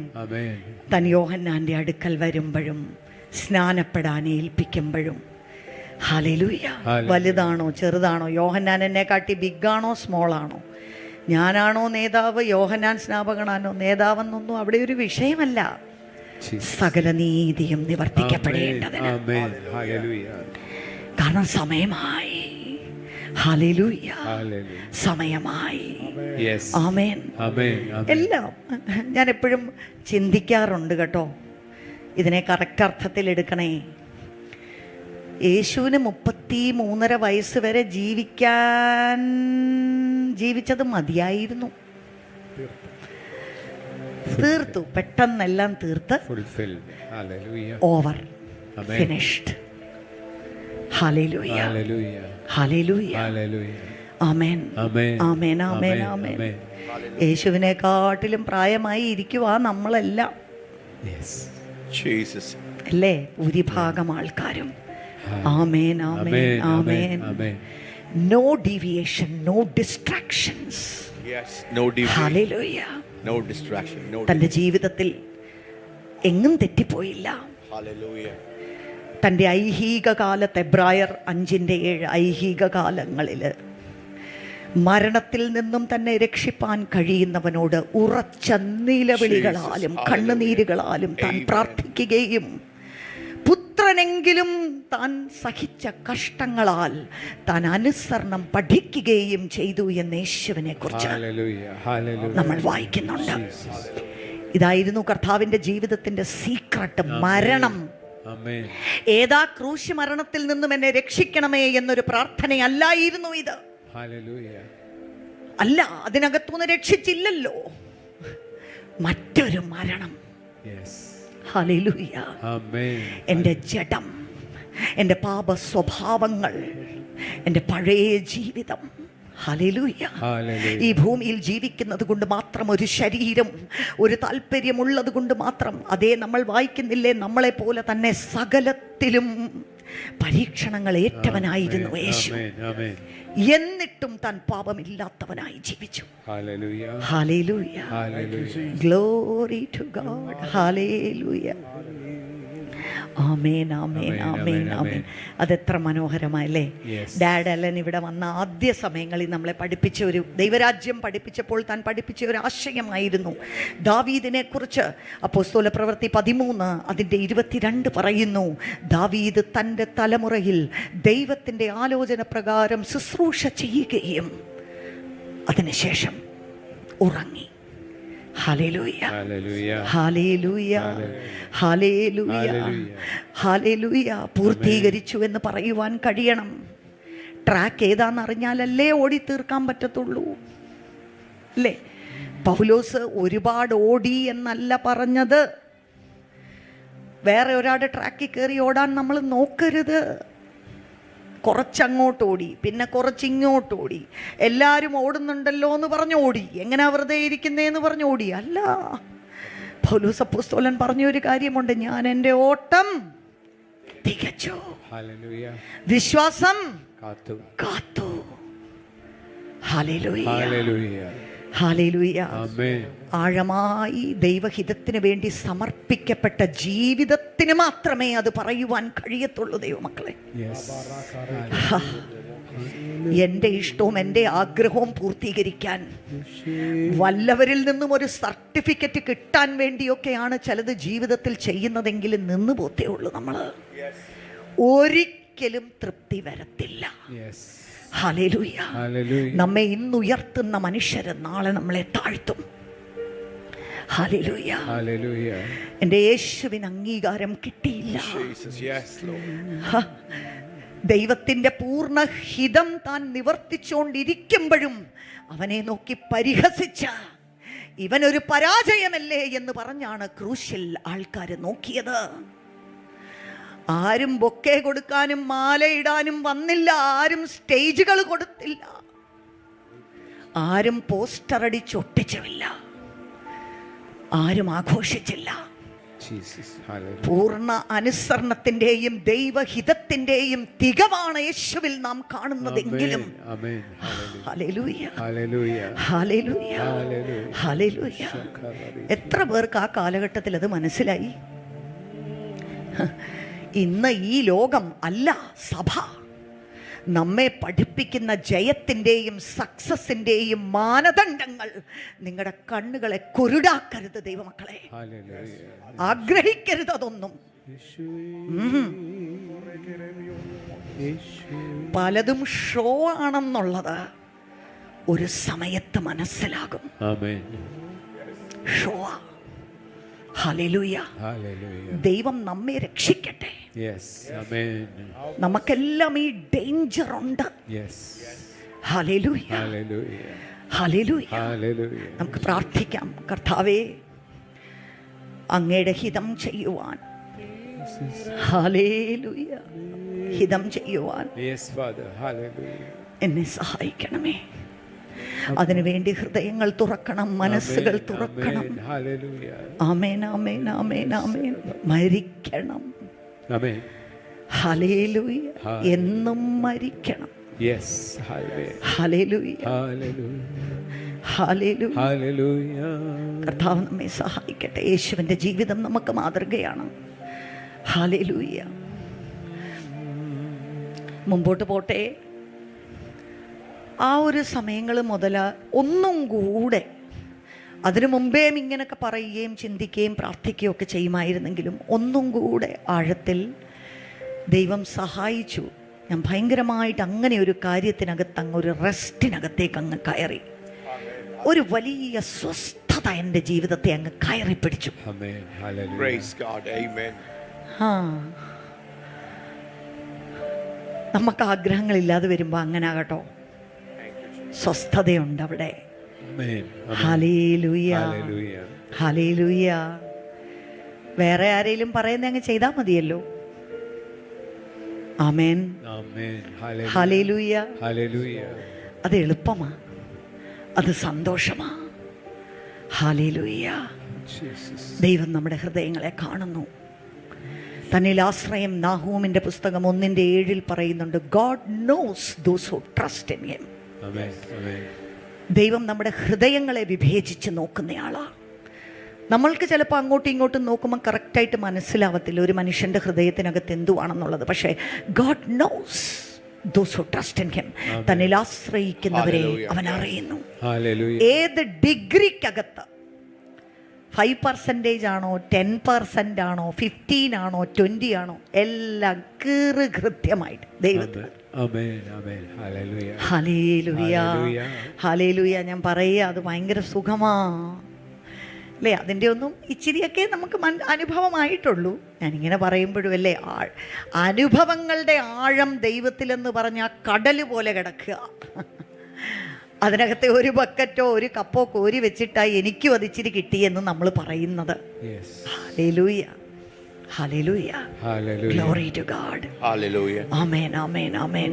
താൻ യോഹന്നാൻ്റെ അടുക്കൽ വരുമ്പോഴും സ്നാനപ്പെടാൻ ഏൽപ്പിക്കുമ്പോഴും, ഹല്ലേലൂയ, വലുതാണോ ചെറുതാണോ, യോഹന്നാൻ എന്നെ കാട്ടി ബിഗാണോ സ്മോളാണോ, ഞാനാണോ നേതാവ്, യോഹന്നാൻ സ്നാപകനാണോ നേതാവെന്നൊന്നും അവിടെ ഒരു വിഷയമല്ല. സകല നീതിയും നിവർത്തിക്കപ്പെടേണ്ടതിന് കാരണം സമയമായി. ഹല്ലേലൂയ, സമയമായി. ആമേൻ. എല്ലാം ഞാൻ എപ്പോഴും ചിന്തിക്കാറുണ്ട് കേട്ടോ, ഇതിനെ കറക്റ്റ് അർത്ഥത്തിൽ എടുക്കണേ. യേശുവിന് 33.5 വയസ്സ് വരെ ജീവിച്ചത് മതിയായിരുന്നു. തീർത്തു, പെട്ടെന്നെല്ലാം തീർത്ത് ഓവർ, ഫിനിഷ്ഡ്. ഹല്ലേലൂയ, ഹല്ലേലൂയ, ആമേൻ, ആമേൻ, ആമേൻ, ആമേൻ. യേശുവിനെക്കാട്ടിലും പ്രായമായി ഇരിക്കുവാ നമ്മളെല്ലാം അല്ലേ, ഭൂരിഭാഗം ആൾക്കാരും. ആമേൻ, ആമേൻ, ആമേൻ. No deviation, no distractions. Yes, no deviation. Hallelujah. No distraction, no. തൻ്റെ ജീവിതത്തിൽ എങ്ങും തെറ്റിപ്പോയില്ല. Hallelujah. തൻ്റെ ഐഹിക കാലത്ത്, എബ്രായർ 5:7, ഐഹിക കാലങ്ങളിൽ മരണത്തിൽ നിന്നും തന്നെ രക്ഷിപ്പാൻ കഴിയുന്നവനോട് ഉറച്ച നിലവിളികളാലും കണ്ണുനീരുകളാലും താൻ പ്രാർത്ഥിക്കുകയും പുത്രനെങ്കിലും താൻ സഹിച്ച കഷ്ടങ്ങളാൽ താൻ അനുസരണം പഠിക്കുകയും ചെയ്തു എന്ന് യേശുവിനെ കുറിച്ച് നമ്മൾ വായിക്കുന്നുണ്ട്. ഇതായിരുന്നു കർത്താവിൻ്റെ ജീവിതത്തിൻ്റെ സീക്രട്ട്. മരണം ഏതാ ക്രൂശ് മരണത്തിൽ നിന്നും എന്നെ രക്ഷിക്കണമേ എന്നൊരു പ്രാർത്ഥനയല്ലായിരുന്നു ഇത്. Hallelujah. അല്ല, അതിനകത്തുനിന്ന് രക്ഷിച്ചില്ലല്ലോ. മറ്റൊരു മരണം. Yes. ഹല്ലേലൂയ. Amen. എൻ്റെ ജഡം, എൻ്റെ പാപ സ്വഭാവങ്ങൾ, എൻ്റെ പഴയ ജീവിതം. ഹല്ലേലൂയ. Hallelujah. ഈ ഭൂമിയിൽ ജീവിക്കുന്നത് കൊണ്ട് മാത്രം, ഒരു ശരീരം, ഒരു താല്പര്യമുള്ളത് കൊണ്ട് മാത്രം, അതേ നമ്മൾ വായിക്കുന്നില്ലേ, നമ്മളെ പോലെ തന്നെ സകലത്തിലും പരീക്ഷണങ്ങൾ ഏറ്റവനായിരുന്നു യേശു. Amen. Amen. എന്നിട്ടും താൻ പാപമില്ലാത്തവനായി ജീവിച്ചു. Hallelujah. Hallelujah. Hallelujah. Glory to God. Hallelujah. ആമേൻ, ആമേൻ, ആമേൻ, ആമേൻ. അതെത്ര മനോഹരമല്ലേ. Yes. ഡാഡ് അലൻ ഇവിടെ വന്ന ആദ്യ സമയങ്ങളിൽ നമ്മളെ പഠിപ്പിച്ച ഒരു ദൈവരാജ്യം പഠിപ്പിച്ചപ്പോൾ താൻ പഠിപ്പിച്ച ഒരു ആശയമായിരുന്നു ദാവീദിനെ കുറിച്ച്. അപ്പോസ്തല പ്രവൃത്തി 13 അതിൻ്റെ 22 പറയുന്നു, ദാവീദ് തൻ്റെ തലമുറയിൽ ദൈവത്തിൻ്റെ ആലോചന പ്രകാരം ശുശ്രൂഷ ചെയ്യുകയും അതിനുശേഷം ഉറങ്ങി. Hallelujah. Hallelujah. Hallelujah. Hallelujah. Hallelujah. പൂർത്തീകരിച്ചു എന്ന് പറയുവാൻ കഴിയണം. ട്രാക്ക് ഏതാണെന്നറിഞ്ഞാലല്ലേ ഓടി തീർക്കാൻ പറ്റത്തുള്ളൂ, അല്ലേ? പൗലോസ് ഒരുപാട് ഓടി എന്നല്ല പറഞ്ഞത്. വേറെ ഒരാളുടെ ട്രാക്കിൽ കയറി ഓടാൻ നമ്മൾ നോക്കരുത്. കുറച്ചങ്ങോട്ട് ഓടി, പിന്നെ കുറച്ചിങ്ങോട്ട് ഓടി, എല്ലാവരും ഓടുന്നുണ്ടല്ലോ എന്ന് പറഞ്ഞ് ഓടി, എങ്ങനെയാ വെറുതെ ഇരിക്കുന്നതെന്ന് പറഞ്ഞ് ഓടി. അല്ല, പൗലോസ് അപ്പോസ്തലൻ പറഞ്ഞൊരു കാര്യമുണ്ട്, ഞാൻ എൻ്റെ ഓട്ടം തികച്ചു, Hallelujah. വിശ്വാസം കാത്തു. കാത്തു. ഹല്ലേലൂയ. Hallelujah. ഹല്ലേലൂയ. Amen. ആഴമായി ദൈവഹിതത്തിന് വേണ്ടി സമർപ്പിക്കപ്പെട്ട ജീവിതത്തിന് മാത്രമേ അത് പറയുവാൻ കഴിയത്തുള്ളൂ ദൈവമക്കളെ. Yes. എൻ്റെ ഇഷ്ടവും എൻ്റെ ആഗ്രഹവും പൂർത്തീകരിക്കാൻ വല്ലവരിൽ നിന്നും ഒരു സർട്ടിഫിക്കറ്റ് കിട്ടാൻ വേണ്ടിയൊക്കെയാണ് ചിലത് ജീവിതത്തിൽ ചെയ്യുന്നതെങ്കിലും നിന്ന് പോത്തേ ഉള്ളൂ. നമ്മൾ ഒരിക്കലും തൃപ്തി വരത്തില്ല. Yes. ഹല്ലേലൂയ. Hallelujah. നമ്മെ ഇന്നുയർത്തുന്ന മനുഷ്യര് നാളെ നമ്മളെ താഴ്ത്തും. ഹല്ലേലൂയ. Hallelujah. എൻ്റെ യേശുവിന് അംഗീകാരം കിട്ടിയില്ല. Jesus, yes, Lord. ദൈവത്തിൻ്റെ പൂർണ്ണ ഹിതം താൻ നിവർത്തിച്ചുകൊണ്ടിരിക്കുമ്പോഴും അവനെ നോക്കി പരിഹസിച്ച ഇവനൊരു പരാജയമല്ലേ എന്ന് പറഞ്ഞാണ് ക്രൂശിൽ ആൾക്കാർ നോക്കിയത്. ആരും ബൊക്കെ കൊടുക്കാനും മാലയിടാനും വന്നില്ല, ആരും സ്റ്റേജുകൾ കൊടുത്തില്ല, ആരും പോസ്റ്റർ അടിച്ചൊട്ടിച്ചുമില്ല, ആരും ആഘോഷിച്ചില്ല. Jesus. Hallelujah. പൂർണ്ണ അനുസരണത്തിൻ്റെയും ദൈവഹിതത്തിൻ്റെയും തികവാണ് യേശുവിൽ നാം കാണുന്നതെങ്കിലും. Amen. Hallelujah. Hallelujah. Hallelujah. Hallelujah. Hallelujah. Hallelujah. എത്ര പേർക്ക് ആ കാലഘട്ടത്തിൽ അത് മനസ്സിലായി? ഇന്ന് ഈ ലോകം അല്ല, സഭ നമ്മെ പഠിപ്പിക്കുന്ന ജയത്തിൻ്റെയും സക്സസിൻ്റെയും മാനദണ്ഡങ്ങൾ നിങ്ങളുടെ കണ്ണുകളെ കുരുടാക്കരുത് ദൈവമക്കളെ. Hallelujah. ആഗ്രഹിക്കരുത് അതൊന്നും. പലതും ഷോ ആണെന്നുള്ളത് ഒരു സമയത്ത് മനസ്സിലാകും. Amen. ഷോ. ഹല്ലേലൂയ. Hallelujah. ദൈവം നമ്മെ രക്ഷിക്കട്ടെ. Yes. Amen. നമുക്കെല്ലാം ഈ ഡേഞ്ചർ ഉണ്ട്. Yes. Hallelujah. Hallelujah. Hallelujah. Hallelujah. നമുക്ക് പ്രാർത്ഥിക്കാം. കർത്താവേ, അങ്ങയുടെ ഹിതം ചെയ്യുവാൻ, ഹല്ലേലൂയ, ഹിതം ചെയ്യുവാൻ Yes, Father. Hallelujah. എന്നെ സഹായിക്കണമേ. അതിനുവേണ്ടി ഹൃദയങ്ങൾ തുറക്കണം, മനസ്സുകൾ Amen. തുറക്കണം. Amen. Hallelujah. ആമേൻ, ആമേൻ, ആമേൻ, ആമേൻ. മരിക്കണം. Amen. ഹല്ലേലൂയ. Hallelujah. എന്നും മരിക്കണം. Yes. Hallelujah. Hallelujah. Hallelujah. Hallelujah. Hallelujah. കർത്താവ് നമ്മെ സഹായിക്കട്ടെ. യേശുവിൻ്റെ ജീവിതം നമുക്ക് മാതൃകയാണ്. ഹല്ലേലൂയ. മുമ്പോട്ട് പോട്ടെ. ആ ഒരു സമയങ്ങൾ മുതൽ ഒന്നും കൂടെ, അതിനു മുമ്പേ ഇങ്ങനെയൊക്കെ പറയുകയും ചിന്തിക്കുകയും പ്രാർത്ഥിക്കുകയും ഒക്കെ ചെയ്യുമായിരുന്നെങ്കിലും ഒന്നും കൂടെ ആഴത്തിൽ ദൈവം സഹായിച്ചു. ഞാൻ ഭയങ്കരമായിട്ട് അങ്ങനെ ഒരു കാര്യത്തിനകത്ത് അങ്ങ് ഒരു റെസ്റ്റിനകത്തേക്ക് അങ്ങ് കയറി. ഒരു വലിയ സ്വസ്ഥത എൻ്റെ ജീവിതത്തെ അങ്ങ് കയറി പിടിച്ചു. Amen. Hallelujah. Praise God. Amen. നമുക്ക് ആഗ്രഹങ്ങളില്ലാതെ വരുമ്പോൾ അങ്ങനെ ആകട്ടോ. സ്വസ്ഥതയുണ്ട് അവിടെ. Amen. Amen. Hallelujah, Hallelujah. Hallelujah. വേറെ ആരെങ്കിലും പറയുന്ന അങ്ങ് ചെയ്താൽ മതിയല്ലോ. ആമേൻ, Amen. Hallelujah. ഹല്ലേലൂയ. Hallelujah. അത് എളുപ്പമാ, അത് സന്തോഷമാ. ഹല്ലേലൂയ. Jesus. ദൈവം നമ്മുടെ ഹൃദയങ്ങളെ കാണുന്നു. തന്നിൽ ആശ്രയം നാഹൂമിൻ്റെ പുസ്തകം 1:7 പറയുന്നുണ്ട്, God nose those who trust in him. Amen. Amen. ദൈവം നമ്മുടെ ഹൃദയങ്ങളെ വിഭജിച്ച് നോക്കുന്നയാളാണ്. നമ്മൾക്ക് ചിലപ്പോൾ അങ്ങോട്ടും ഇങ്ങോട്ടും നോക്കുമ്പോൾ കറക്റ്റായിട്ട് മനസ്സിലാവത്തില്ല ഒരു മനുഷ്യൻ്റെ ഹൃദയത്തിനകത്ത് എന്തുവാണെന്നുള്ളത്. പക്ഷേ God nose those who trust in him. തന്നിൽ ആശ്രയിക്കുന്നവരെ അവൻ അറിയുന്നു. Hallelujah. ഏത് ഡിഗ്രിക്കകത്ത് 5% ആണോ, 10% ആണോ, 15 ആണോ, 20 ആണോ, എല്ലാം കൃത്യമായിട്ട് ദൈവത്തിന്. Amen. Amen. Hallelujah. Hallelujah, Hallelujah. Hallelujah. ഞാൻ പറയുക, അത് ഭയങ്കര സുഖമാ അല്ലേ. അതിൻ്റെ ഒന്നും ഇച്ചിരിയൊക്കെ നമുക്ക് അനുഭവമായിട്ടുള്ളൂ. ഞാനിങ്ങനെ പറയുമ്പോഴും അല്ലേ, അനുഭവങ്ങളുടെ ആഴം ദൈവത്തിലെന്ന് പറഞ്ഞാൽ കടൽ പോലെ കിടക്കുക. അതിനകത്തെ ഒരു ബക്കറ്റോ ഒരു കപ്പോ കോരി വെച്ചിട്ടായി എനിക്കും അതിച്ചിരി കിട്ടിയെന്ന് നമ്മൾ പറയുന്നത്. Yes. ഹല്ലേലൂയ, ഹല്ലേലൂയ. Hallelujah. Glory to God. Hallelujah. ആമേൻ, ആമേൻ, ആമേൻ.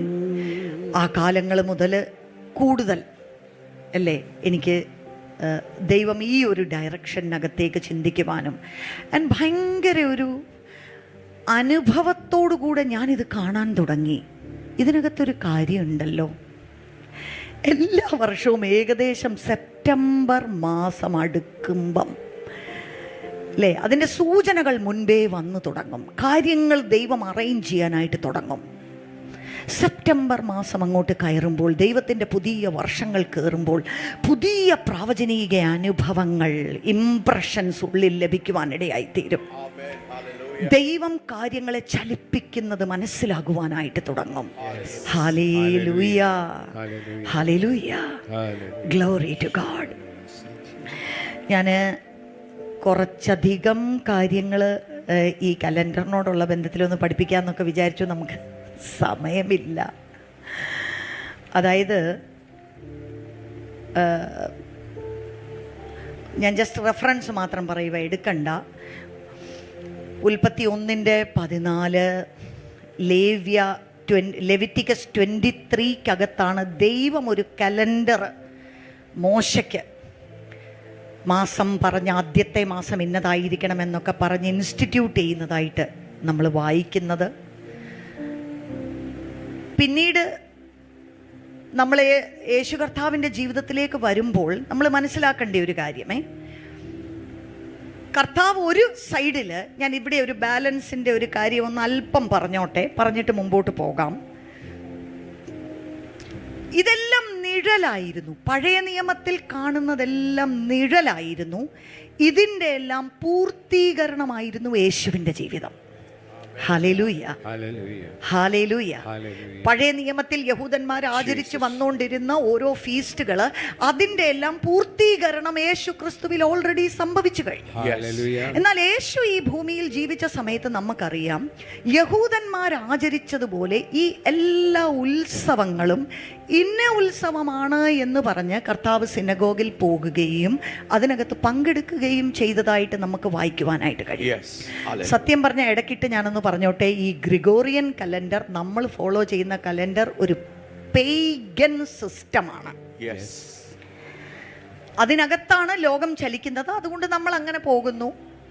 ആ കാലങ്ങൾ മുതൽ കൂടുതൽ അല്ലേ എനിക്ക് ദൈവം ഈ ഒരു ഡയറക്ഷനകത്തേക്ക് ചിന്തിക്കുവാനും ഭയങ്കര ഒരു അനുഭവത്തോടുകൂടെ ഞാനിത് കാണാൻ തുടങ്ങി. ഇതിനകത്തൊരു കാര്യമുണ്ടല്ലോ, എല്ലാ വർഷവും ഏകദേശം സെപ്റ്റംബർ മാസം അടുക്കുമ്പം അല്ലേ, അതിൻ്റെ സൂചനകൾ മുൻപേ വന്നു തുടങ്ങും. കാര്യങ്ങൾ ദൈവം അറേഞ്ച് ചെയ്യാനായിട്ട് തുടങ്ങും. സെപ്റ്റംബർ മാസം അങ്ങോട്ട് കയറുമ്പോൾ, ദൈവത്തിൻ്റെ പുതിയ വർഷങ്ങൾ കയറുമ്പോൾ, പുതിയ പ്രാവചനിക അനുഭവങ്ങൾ, ഇംപ്രഷൻസ് ഉള്ളിൽ ലഭിക്കുവാനിടയായിത്തീരും. ദൈവം കാര്യങ്ങളെ ചലിപ്പിക്കുന്നത് മനസ്സിലാകുവാനായിട്ട് തുടങ്ങും. ഹല്ലേലൂയ, ഹല്ലേലൂയ, ഗ്ലോറി ടു ഗോഡ്. ഞാൻ കുറച്ചധികം കാര്യങ്ങൾ ഈ കലണ്ടറിനോടുള്ള ബന്ധത്തിലൊന്ന് പഠിപ്പിക്കാമെന്നൊക്കെ വിചാരിച്ചു. നമുക്ക് സമയമില്ല. അതായത് ഞാൻ ജസ്റ്റ് റെഫറൻസ് മാത്രം പറയുക, എടുക്കണ്ട. ഉൽപ്പത്തി 1:14, ലെവിറ്റിക്കസ് 23 ദൈവം ഒരു കലണ്ടർ മോശയ്ക്ക് മാസം പറഞ്ഞ് ആദ്യത്തെ മാസം ഇന്നതായിരിക്കണമെന്നൊക്കെ പറഞ്ഞ് ഇൻസ്റ്റിറ്റ്യൂട്ട് ചെയ്യുന്നതായിട്ട് നമ്മൾ വായിക്കുന്നത്. പിന്നീട് നമ്മൾ യേശു കർത്താവിൻ്റെ ജീവിതത്തിലേക്ക് വരുമ്പോൾ നമ്മൾ മനസ്സിലാക്കേണ്ട ഒരു കാര്യമേ, കർത്താവ് ഒരു സൈഡിൽ, ഞാൻ ഇവിടെ ഒരു ബാലൻസിൻ്റെ ഒരു കാര്യം ഒന്ന് അല്പം പറഞ്ഞോട്ടെ, പറഞ്ഞിട്ട് മുമ്പോട്ട് പോകാം. ഇതെല്ലാം നിഴലായിരുന്നു. പഴയ നിയമത്തിൽ കാണുന്നതെല്ലാം നിഴലായിരുന്നു. ഇതിൻ്റെ എല്ലാം പൂർത്തീകരണമായിരുന്നു യേശുവിൻ്റെ ജീവിതം. Hallelujah, hallelujah. പഴയ നിയമത്തിൽ യഹൂദന്മാർ ആചരിച്ച് വന്നുകൊണ്ടിരുന്ന ഓരോ ഫീസ്റ്റുകൾ, അതിൻ്റെ എല്ലാം പൂർത്തീകരണം യേശു ക്രിസ്തുവിൽ ഓൾറെഡി സംഭവിച്ചു കഴിഞ്ഞു. എന്നാൽ യേശു ഈ ഭൂമിയിൽ ജീവിച്ച സമയത്ത് നമുക്കറിയാം, യഹൂദന്മാർ ആചരിച്ചതുപോലെ ഈ എല്ലാ ഉത്സവങ്ങളും ഇന്ന ഉത്സവമാണ് എന്ന് പറഞ്ഞ് കർത്താവ് സിനഗോഗിൽ പോകുകയും അതിനകത്ത് പങ്കെടുക്കുകയും ചെയ്തതായിട്ട് നമുക്ക് വായിക്കുവാനായിട്ട് കഴിയും. സത്യം പറഞ്ഞ ഇടയ്ക്കിട്ട് ഞാനൊന്ന് പറഞ്ഞോട്ടെ, ഈ ഗ്രിഗോറിയൻ കലണ്ടർ, നമ്മൾ ഫോളോ ചെയ്യുന്ന കലണ്ടർ ഒരു പെയ്ഗൻ സിസ്റ്റമാണ്. അതിനകത്താണ് ലോകം ചലിക്കുന്നത്. അതുകൊണ്ട് നമ്മൾ അങ്ങനെ പോകുന്നു.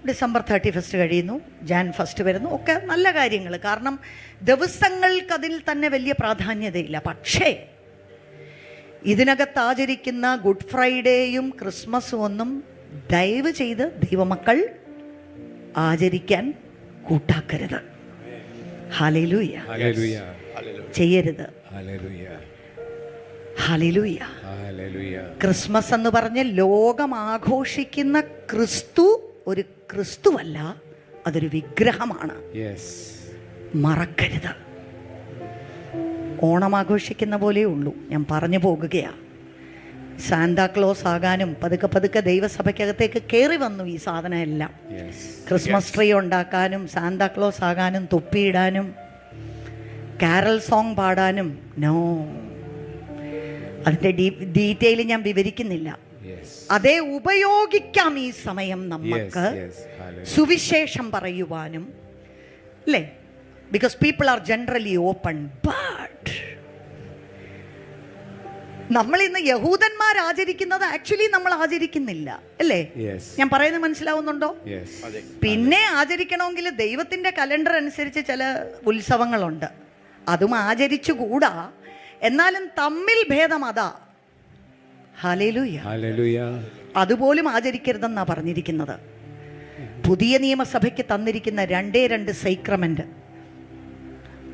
ഡിസംബർ 31 കഴിയുന്നു, ജാൻ 1 വരുന്നു, ഒക്കെ നല്ല കാര്യങ്ങൾ. കാരണം ദിവസങ്ങൾക്ക് അതിൽ തന്നെ വലിയ പ്രാധാന്യതയില്ല. പക്ഷേ ഇതിനകത്ത് ആചരിക്കുന്ന ഗുഡ് ഫ്രൈഡേയും ക്രിസ്മസും ഒന്നും ദയവ് ചെയ്ത് ദൈവമക്കൾ ആചരിക്കാൻ കൂട്ടാക്കരുത്. ഹല്ലേലൂയ, ചെയ്യരുത്. ഹല്ലേലൂയ. ക്രിസ്മസ് എന്ന് പറഞ്ഞ് ലോകം ആഘോഷിക്കുന്ന ക്രിസ്തു ഒരു ക്രിസ്തുവല്ല, അതൊരു വിഗ്രഹമാണ്. മറക്കരുത്. ഓണം ആഘോഷിക്കുന്ന പോലെ ഉള്ളൂ. ഞാൻ പറഞ്ഞു പോകുകയാണ്. സാന്താക്ലോസ് ആകാനും പതുക്കെ പതുക്കെ ദൈവസഭയ്ക്കകത്തേക്ക് കയറി വന്നു ഈ സാധനം എല്ലാം. ക്രിസ്മസ് ട്രീ ഉണ്ടാക്കാനും സാന്താക്ലോസ് ആകാനും തൊപ്പിയിടാനും കാരൽ സോങ് പാടാനും നോ. അതിൻ്റെ ഡീറ്റെയിൽ ഞാൻ വിവരിക്കുന്നില്ല. Yes. അതേ ഉപയോഗിക്കാം ഈ സമയം Yes. നമുക്ക് Yes. Hallelujah. സുവിശേഷം പറയുവാനും, അല്ലേ? Because people are generally open. But നമ്മൾ ഇന്ന് യഹൂദന്മാർ ആചരിക്കുന്നത് ആക്ച്വലി നമ്മൾ ആചരിക്കുന്നില്ല, അല്ലേ? Yes. ഞാൻ പറയുന്നത് മനസ്സിലാവുന്നുണ്ടോ? Yes. അതെ. പിന്നെ ആചരിക്കണമെങ്കിൽ ദൈവത്തിൻ്റെ കലണ്ടർ അനുസരിച്ച് ചില ഉത്സവങ്ങളുണ്ട്, അതും ആചരിച്ചുകൂടാ. എന്നാലും തമ്മിൽ ഭേദം അതാ. ഹല്ലേലൂയ. Hallelujah. അതുപോലും ആചരിക്കരുതെന്നാ പറഞ്ഞിരിക്കുന്നത്. പുതിയ നിയമസഭയ്ക്ക് തന്നിരിക്കുന്ന രണ്ട് സൈക്രമെന്റ്,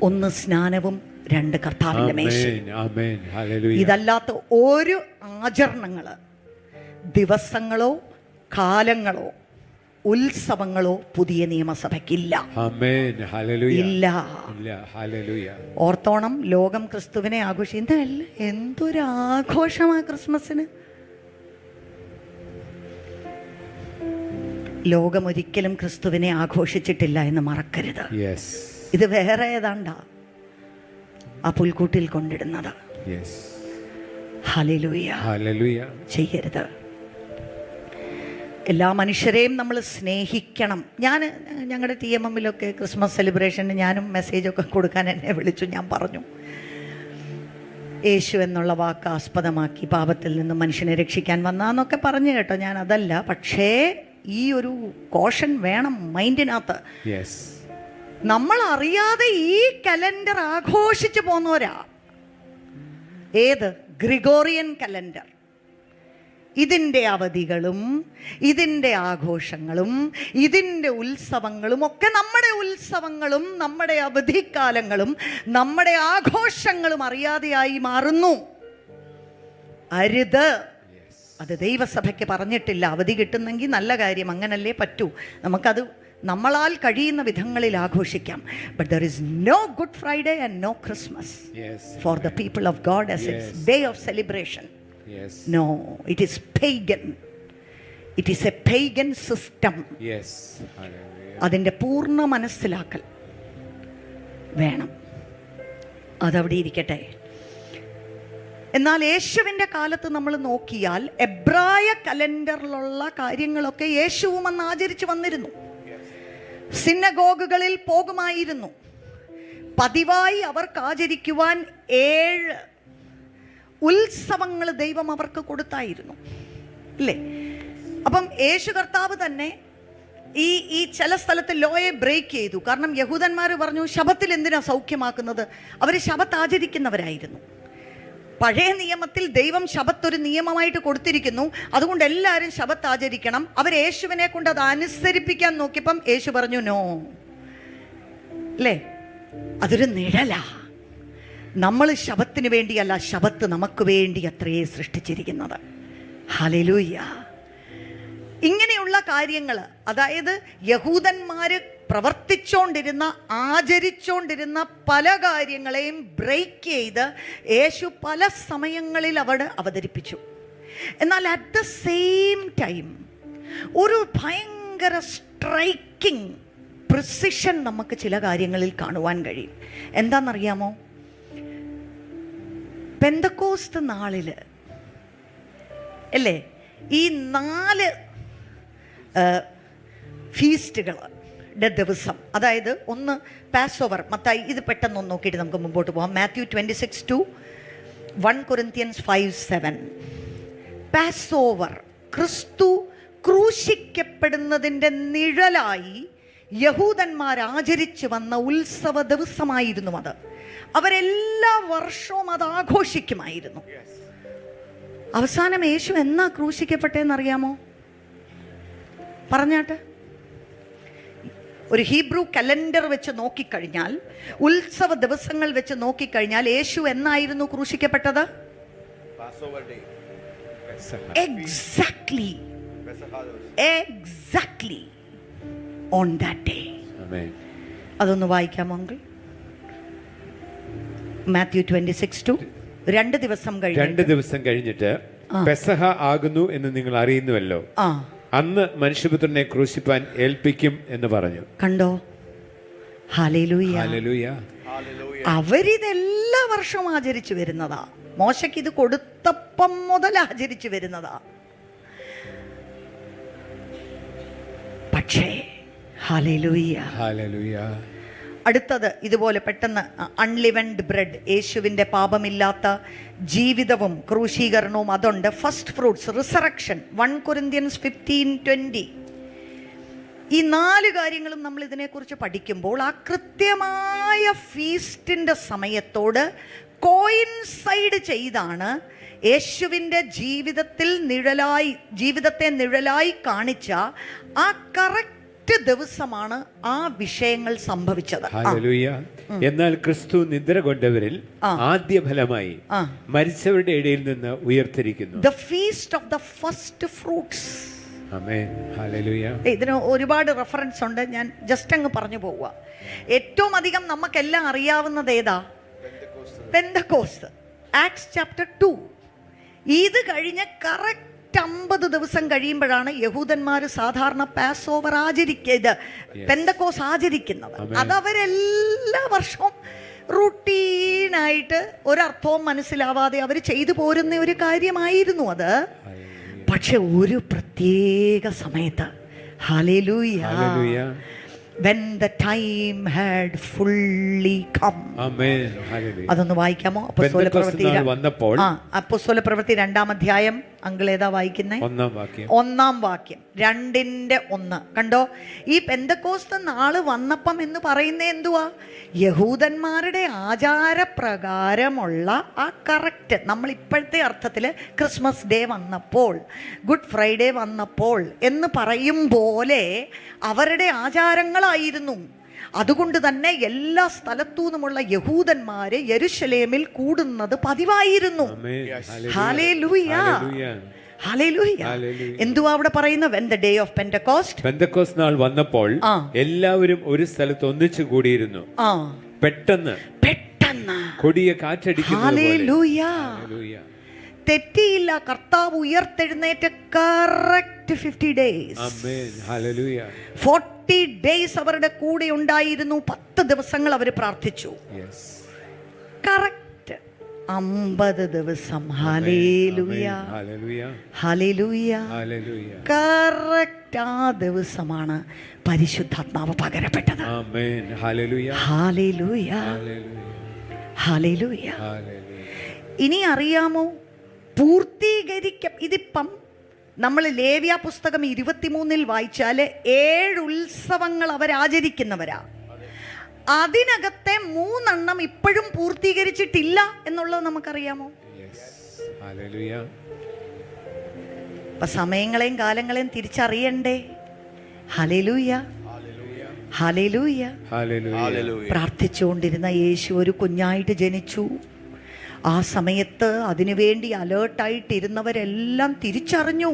ഒന്ന് സ്നാനവും, രണ്ട് കർത്താവിന്റെ മേശയും. Amen. Amen. Hallelujah. ഇതല്ലാത്ത ഒരു ആചരണങ്ങള്, ദിവസങ്ങളോ കാലങ്ങളോ ഉത്സവങ്ങളോ പുതിയ നിയമസഭയ്ക്കില്ല. Amen. Hallelujah. ഇല്ല. ഇല്ല. Hallelujah. ഓർത്തോണം, ലോകം ക്രിസ്തുവിനെ ആഘോഷിക്കുന്നതല്ല. എന്തൊരു ആഘോഷമാ ക്രിസ്മസിന്. ലോകം ഒരിക്കലും ക്രിസ്തുവിനെ ആഘോഷിച്ചിട്ടില്ല എന്ന് മറക്കരുത്. Yes. ഇത് വേറെ ഏതാണ്ടാ ആ പുൽക്കൂട്ടിൽ കൊണ്ടിടുന്നത്. Yes. ഹല്ലേലൂയ. Hallelujah. ചെയ്യരുത്. എല്ലാ മനുഷ്യരെയും നമ്മൾ സ്നേഹിക്കണം. ഞങ്ങളുടെ TMM-ലൊക്കെ ക്രിസ്മസ് സെലിബ്രേഷന് ഞാനും മെസ്സേജൊക്കെ കൊടുക്കാൻ എന്നെ വിളിച്ചു. ഞാൻ പറഞ്ഞു, യേശു എന്നുള്ള വാക്ക് ആസ്പദമാക്കി പാപത്തിൽ നിന്ന് മനുഷ്യനെ രക്ഷിക്കാൻ വന്നാന്നൊക്കെ പറഞ്ഞു കേട്ടോ. ഞാൻ അതല്ല, പക്ഷേ ഈ ഒരു കോഷൻ വേണം മൈൻഡിനകത്ത്. Yes. നമ്മൾ അറിയാതെ ഈ കലണ്ടർ ആഘോഷിച്ചു പോന്നോരാ. ഏത്? Gregorian calendar. ഇതിൻ്റെ അവധികളും ഇതിൻ്റെ ആഘോഷങ്ങളും ഇതിൻ്റെ ഉത്സവങ്ങളും ഒക്കെ നമ്മുടെ ഉത്സവങ്ങളും നമ്മുടെ അവധിക്കാലങ്ങളും നമ്മുടെ ആഘോഷങ്ങളും അറിയാതെയായി മാറുന്നു. അരുത്. അത് ദൈവസഭയ്ക്ക് പറഞ്ഞിട്ടില്ല. അവധി കിട്ടുന്നെങ്കിൽ നല്ല കാര്യം, അങ്ങനല്ലേ പറ്റൂ. നമുക്കത് നമ്മളാൽ കഴിയുന്ന വിധങ്ങളിൽ ആഘോഷിക്കാം. But there is no Good Friday and no Christmas for the people of God as it's day of celebration. Yes. No, it is pagan. It is a pagan system. Yes. Hallelujah. അതിൻ്റെ പൂർണ്ണ മനസ്സിലാക്കൽ വേണം. അതവിടെ ഇരിക്കട്ടെ. എന്നാൽ യേശുവിൻ്റെ കാലത്ത് നമ്മൾ നോക്കിയാൽ എബ്രായ കലണ്ടറിലുള്ള കാര്യങ്ങളൊക്കെ യേശുവും അന്ന് ആചരിച്ചു വന്നിരുന്നു. സിനഗോഗുകളിൽ പോകുമായിരുന്നു. പതിവായി അവർക്ക് ആചരിക്കുവാൻ 7 ഉത്സവങ്ങൾ ദൈവം അവർക്ക് കൊടുത്തായിരുന്നു, അല്ലേ? അപ്പം യേശു കർത്താവ് തന്നെ ഈ ചില സ്ഥലത്ത് ലോയെ ബ്രേക്ക് ചെയ്തു. കാരണം യഹൂദന്മാർ പറഞ്ഞു, ശബത്തിൽ എന്തിനാ സൗഖ്യമാക്കുന്നത്? അവർ ശബത്ത് ആചരിക്കുന്നവരായിരുന്നു. പഴയ നിയമത്തിൽ ദൈവം ശബത്ത് ഒരു നിയമമായിട്ട് കൊടുത്തിരിക്കുന്നു. അതുകൊണ്ട് എല്ലാവരും ശബത്ത് ആചരിക്കണം. അവർ യേശുവിനെ കൊണ്ട് അത് അനുസരിപ്പിക്കാൻ നോക്കിയപ്പം യേശു പറഞ്ഞു നോ, അല്ലേ? അതൊരു നിഴലാ. നമ്മൾ ശബത്തിന് വേണ്ടിയല്ല, ശബത്ത് നമുക്ക് വേണ്ടി അത്രയേ സൃഷ്ടിച്ചിരിക്കുന്നത്. ഹല്ലേലൂയ. ഇങ്ങനെയുള്ള കാര്യങ്ങൾ, അതായത് യഹൂദന്മാർ പ്രവർത്തിച്ചുകൊണ്ടിരുന്ന ആചരിച്ചുകൊണ്ടിരുന്ന പല കാര്യങ്ങളെയും ബ്രേക്ക് ചെയ്ത് യേശു പല സമയങ്ങളിൽ അവിടെ അവതരിപ്പിച്ചു. എന്നാൽ അറ്റ് ദ സെയിം ടൈം ഒരു ഭയങ്കര സ്ട്രൈക്കിംഗ് പ്രിസിഷൻ നമുക്ക് ചില കാര്യങ്ങളിൽ കാണുവാൻ കഴിയും. എന്താണെന്നറിയാമോ? പെന്തക്കോസ്ത് നാളിൽ, അല്ലേ, ഈ 4 ഫീസ്റ്റുകളുടെ ദിവസം, അതായത് ഒന്ന് പാസ് ഓവർ. മത്തായി ഇത് പെട്ടെന്ന് നോക്കിയിട്ട് നമുക്ക് മുമ്പോട്ട് പോകാം. മാത്യു 26:2, 1 Corinthians 5:7. പാസ് ഓവർ, ക്രിസ്തു ക്രൂശിക്കപ്പെടുന്നതിൻ്റെ നിഴലായി യഹൂദന്മാർ ആചരിച്ചു വന്ന ഉത്സവ ദിവസമായിരുന്നു അത്. അവരെല്ലാ വർഷവും അത് ആഘോഷിക്കുമായിരുന്നു. അവസാനം യേശു എന്നാ ക്രൂശിക്കപ്പെട്ടെന്നറിയാമോ? പറഞ്ഞാട്ടെ. ഒരു ഹീബ്രു കലണ്ടർ വെച്ച് നോക്കിക്കഴിഞ്ഞാൽ, ഉത്സവ ദിവസങ്ങൾ വെച്ച് നോക്കിക്കഴിഞ്ഞാൽ യേശു എന്നായിരുന്നു ക്രൂശിക്കപ്പെട്ടത്? Exactly on that day. Amen. അതൊന്ന് വായിക്കാമോ അങ്കിൾ? മാത്യു 26:2. 2 ദിവസം കഴിഞ്ഞിട്ട് പെസഹ ആകുന്നു എന്ന് നിങ്ങൾ അറിയുന്നുവല്ലോ, അന്ന് മനുഷ്യപുത്രനെ ക്രൂശിപ്പാൻ ഏൽപ്പിക്കും എന്ന് പറഞ്ഞു. കണ്ടോ? ഹല്ലേലൂയ. അവരിതെല്ലാ വർഷവും ആചരിച്ചു വരുന്നതാ. മോശയ്ക്ക് ഇത് കൊടുത്തപ്പം മുതൽ ആചരിച്ചു വരുന്നതാ. പക്ഷേ ഹല്ലേലൂയ, ഹല്ലേലൂയ. അടുത്തത് ഇതുപോലെ പെട്ടെന്ന് അൺലിവൻഡ് ബ്രെഡ്, യേശുവിൻ്റെ പാപമില്ലാത്ത ജീവിതവും ക്രൂശീകരണവും അതുണ്ട്. First fruits, resurrection, 1 Corinthians 15:20. ഈ 4 കാര്യങ്ങളും നമ്മൾ ഇതിനെക്കുറിച്ച് പഠിക്കുമ്പോൾ ആ കൃത്യമായ ഫീസ്റ്റിൻ്റെ സമയത്തോട് കോയിൻസൈഡ് ചെയ്താണ് യേശുവിൻ്റെ ജീവിതത്തെ നിഴലായി കാണിച്ച ആ കറക്റ്റ് ദിവസമാണ് ആ വിഷയങ്ങൾ സംഭവിച്ചത്. ഹല്ലേലൂയ. എന്നാൽ ക്രിസ്തു നിദ്ര കൊണ്ടവരിൽ ആദ്യ ഫലമായി മരിച്ചവരുടെ ഇടയിൽ നിന്ന് ഉയർത്തിരിക്കുന്നു. The feast of the first fruits. Amen. Hallelujah. ഇതിന് ഒരുപാട് റെഫറൻസ് ഉണ്ട്, ഞാൻ ജസ്റ്റ് അങ്ങ് പറഞ്ഞു പോവുക. ഏറ്റവും അധികം നമുക്കെല്ലാം അറിയാവുന്നത് ഏതാ? Pentecost, acts chapter 2. ഇത് കഴിഞ്ഞ് കറക്റ്റ് 50 ദിവസം കഴിയുമ്പോഴാണ് യഹൂദന്മാർ സാധാരണ പാസ് ഓവർ പെന്തക്കോസ് ആചരിക്കുന്നത്. അതവരെല്ലാ വർഷവും റുട്ടീനായിട്ട് ഒരർത്ഥവും മനസ്സിലാവാതെ അവർ ചെയ്തു പോരുന്ന ഒരു കാര്യമായിരുന്നു അത്. പക്ഷെ ഒരു പ്രത്യേക സമയത്ത് hallelujah, when the time had fully come. Amen. Hallelujah. അതൊന്ന് വായിക്കാമോ? അപ്പോസ്തല പ്രവൃത്തി വന്നപ്പോൾ. അപ്പോസ്തല പ്രവൃത്തി 2-ാം അധ്യായം. അങ്കിൾ ഏതാ വായിക്കുന്നേ? 1-ാം വാക്യം. 1-ാം വാക്യം, 2:1. കണ്ടോ, ഈ പെന്തക്കോസ്ത് നാള് വന്നപ്പം എന്ന് പറയുന്നത് എന്തുവാ? യഹൂദന്മാരുടെ ആചാരപ്രകാരമുള്ള ആ കറക്റ്റ്, നമ്മൾ ഇപ്പോഴത്തെ അർത്ഥത്തിൽ ക്രിസ്മസ് ഡേ വന്നപ്പോൾ, ഗുഡ് ഫ്രൈഡേ വന്നപ്പോൾ എന്ന് പറയും പോലെ അവരുടെ ആചാരങ്ങളായിരുന്നു. അതുകൊണ്ട് തന്നെ എല്ലാ സ്ഥലത്തു നിന്നുമുള്ള യഹൂദന്മാരെ യെരുശലേമിൽ കൂടുന്നത് പതിവായിരുന്നു. Hallelujah, hallelujah. എന്തുവാ അവിടെ പറയുന്നത്? when the day of Pentecost, Pentecost നാൾ വന്നപ്പോൾ എല്ലാവരും ഒരു സ്ഥലത്ത് ഒന്നിച്ചു കൂടിയിരുന്നു. പെട്ടെന്ന് കൊടിയ കാറ്റടിക്കുന്നു. തെറ്റിയില്ല, കർത്താവ് ഉയർത്തെഴുന്നേറ്റ് കറക്റ്റ് 50 days. ആമേൻ. ഹല്ലേലൂയ. 40 days അവരുടെ കൂടെ ഉണ്ടായിരുന്നു. 10 ദിവസങ്ങൾ അവർ പ്രാർത്ഥിച്ചു. കറക്റ്റ് 50 ദിവസം. Hallelujah, hallelujah. കറക്റ്റ് ആ ദിവസമാണ് പരിശുദ്ധാത്മാവ് പകരപ്പെട്ടത്. ആമേൻ. Hallelujah, hallelujah, hallelujah. ഇനി അറിയാമോ, ഇതിപ്പം നമ്മൾ ലേവ്യ പുസ്തകം 23 വായിച്ചാൽ 7 ഉത്സവങ്ങൾ അവരാചരിക്കുന്നവരാ. അതിനകത്തെ 3 ഇപ്പോഴും പൂർത്തീകരിച്ചിട്ടില്ല എന്നുള്ളത് നമുക്കറിയാമോ? അപ്പൊ സമയങ്ങളെയും കാലങ്ങളെയും തിരിച്ചറിയണ്ടേ? Hallelujah, hallelujah. പ്രാർത്ഥിച്ചുകൊണ്ടിരുന്ന യേശു ഒരു കുഞ്ഞായിട്ട് ജനിച്ചു. ആ സമയത്ത് അതിനുവേണ്ടി അലേർട്ടായിട്ടിരുന്നവരെല്ലാം തിരിച്ചറിഞ്ഞു.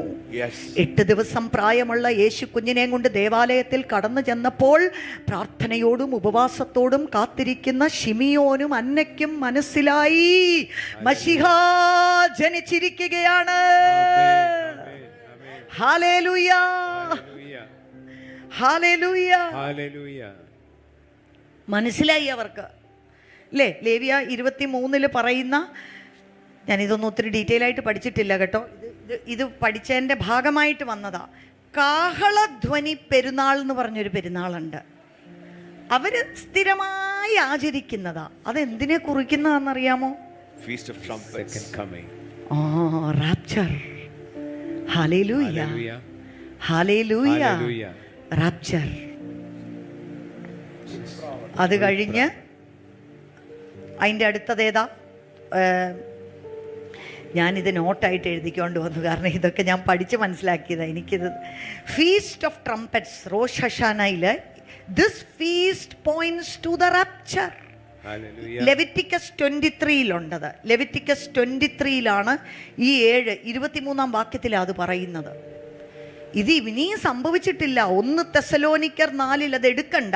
8 ദിവസം പ്രായമുള്ള യേശു കുഞ്ഞിനെയും കൊണ്ട് ദേവാലയത്തിൽ കടന്നു ചെന്നപ്പോൾ പ്രാർത്ഥനയോടും ഉപവാസത്തോടും കാത്തിരിക്കുന്ന ശിമിയോനും അന്നയ്ക്കും മനസ്സിലായി മശിഹാ ജനിച്ചിരിക്കുകയാണ്. Hallelujah, hallelujah. മനസ്സിലായി അവർക്ക് അല്ലേ? ലേവ്യ 23 പറയുന്ന, ഞാനിതൊന്നും ഒത്തിരി ഡീറ്റെയിൽ ആയിട്ട് പഠിച്ചിട്ടില്ല കേട്ടോ, ഇത് പഠിച്ചതിൻ്റെ ഭാഗമായിട്ട് വന്നതാ. കാഹളധ്വനി പെരുന്നാൾ എന്ന് പറഞ്ഞൊരു പെരുന്നാളുണ്ട്. അവർ സ്ഥിരമായി ആചരിക്കുന്നതാ. അതെന്തിനെ കുറിക്കുന്നതാണെന്നറിയാമോ? Feast of Trumpets. Rapture. Hallelujah, hallelujah. Rapture. അത് കഴിഞ്ഞ് അതിൻ്റെ അടുത്തതേതാ? ഞാനിത് നോട്ടായിട്ട് എഴുതിക്കൊണ്ട് വന്നു, കാരണം ഇതൊക്കെ ഞാൻ പഠിച്ച് മനസ്സിലാക്കിയതാണ്. എനിക്കിത് ഫീസ്റ്റ് ഓഫ് ട്രംപറ്റ്സ്, റോഷ് ഹഷാനയിൽ this feast points to the rapture. Leviticus 23 Leviticus 23 ഈ 23-ാം വാക്യത്തിലാണ് അത് പറയുന്നത്. ഇത് ഇനിയും സംഭവിച്ചിട്ടില്ല. 1 തെസ്സലോനിക്കർ 4 അത് എടുക്കണ്ട.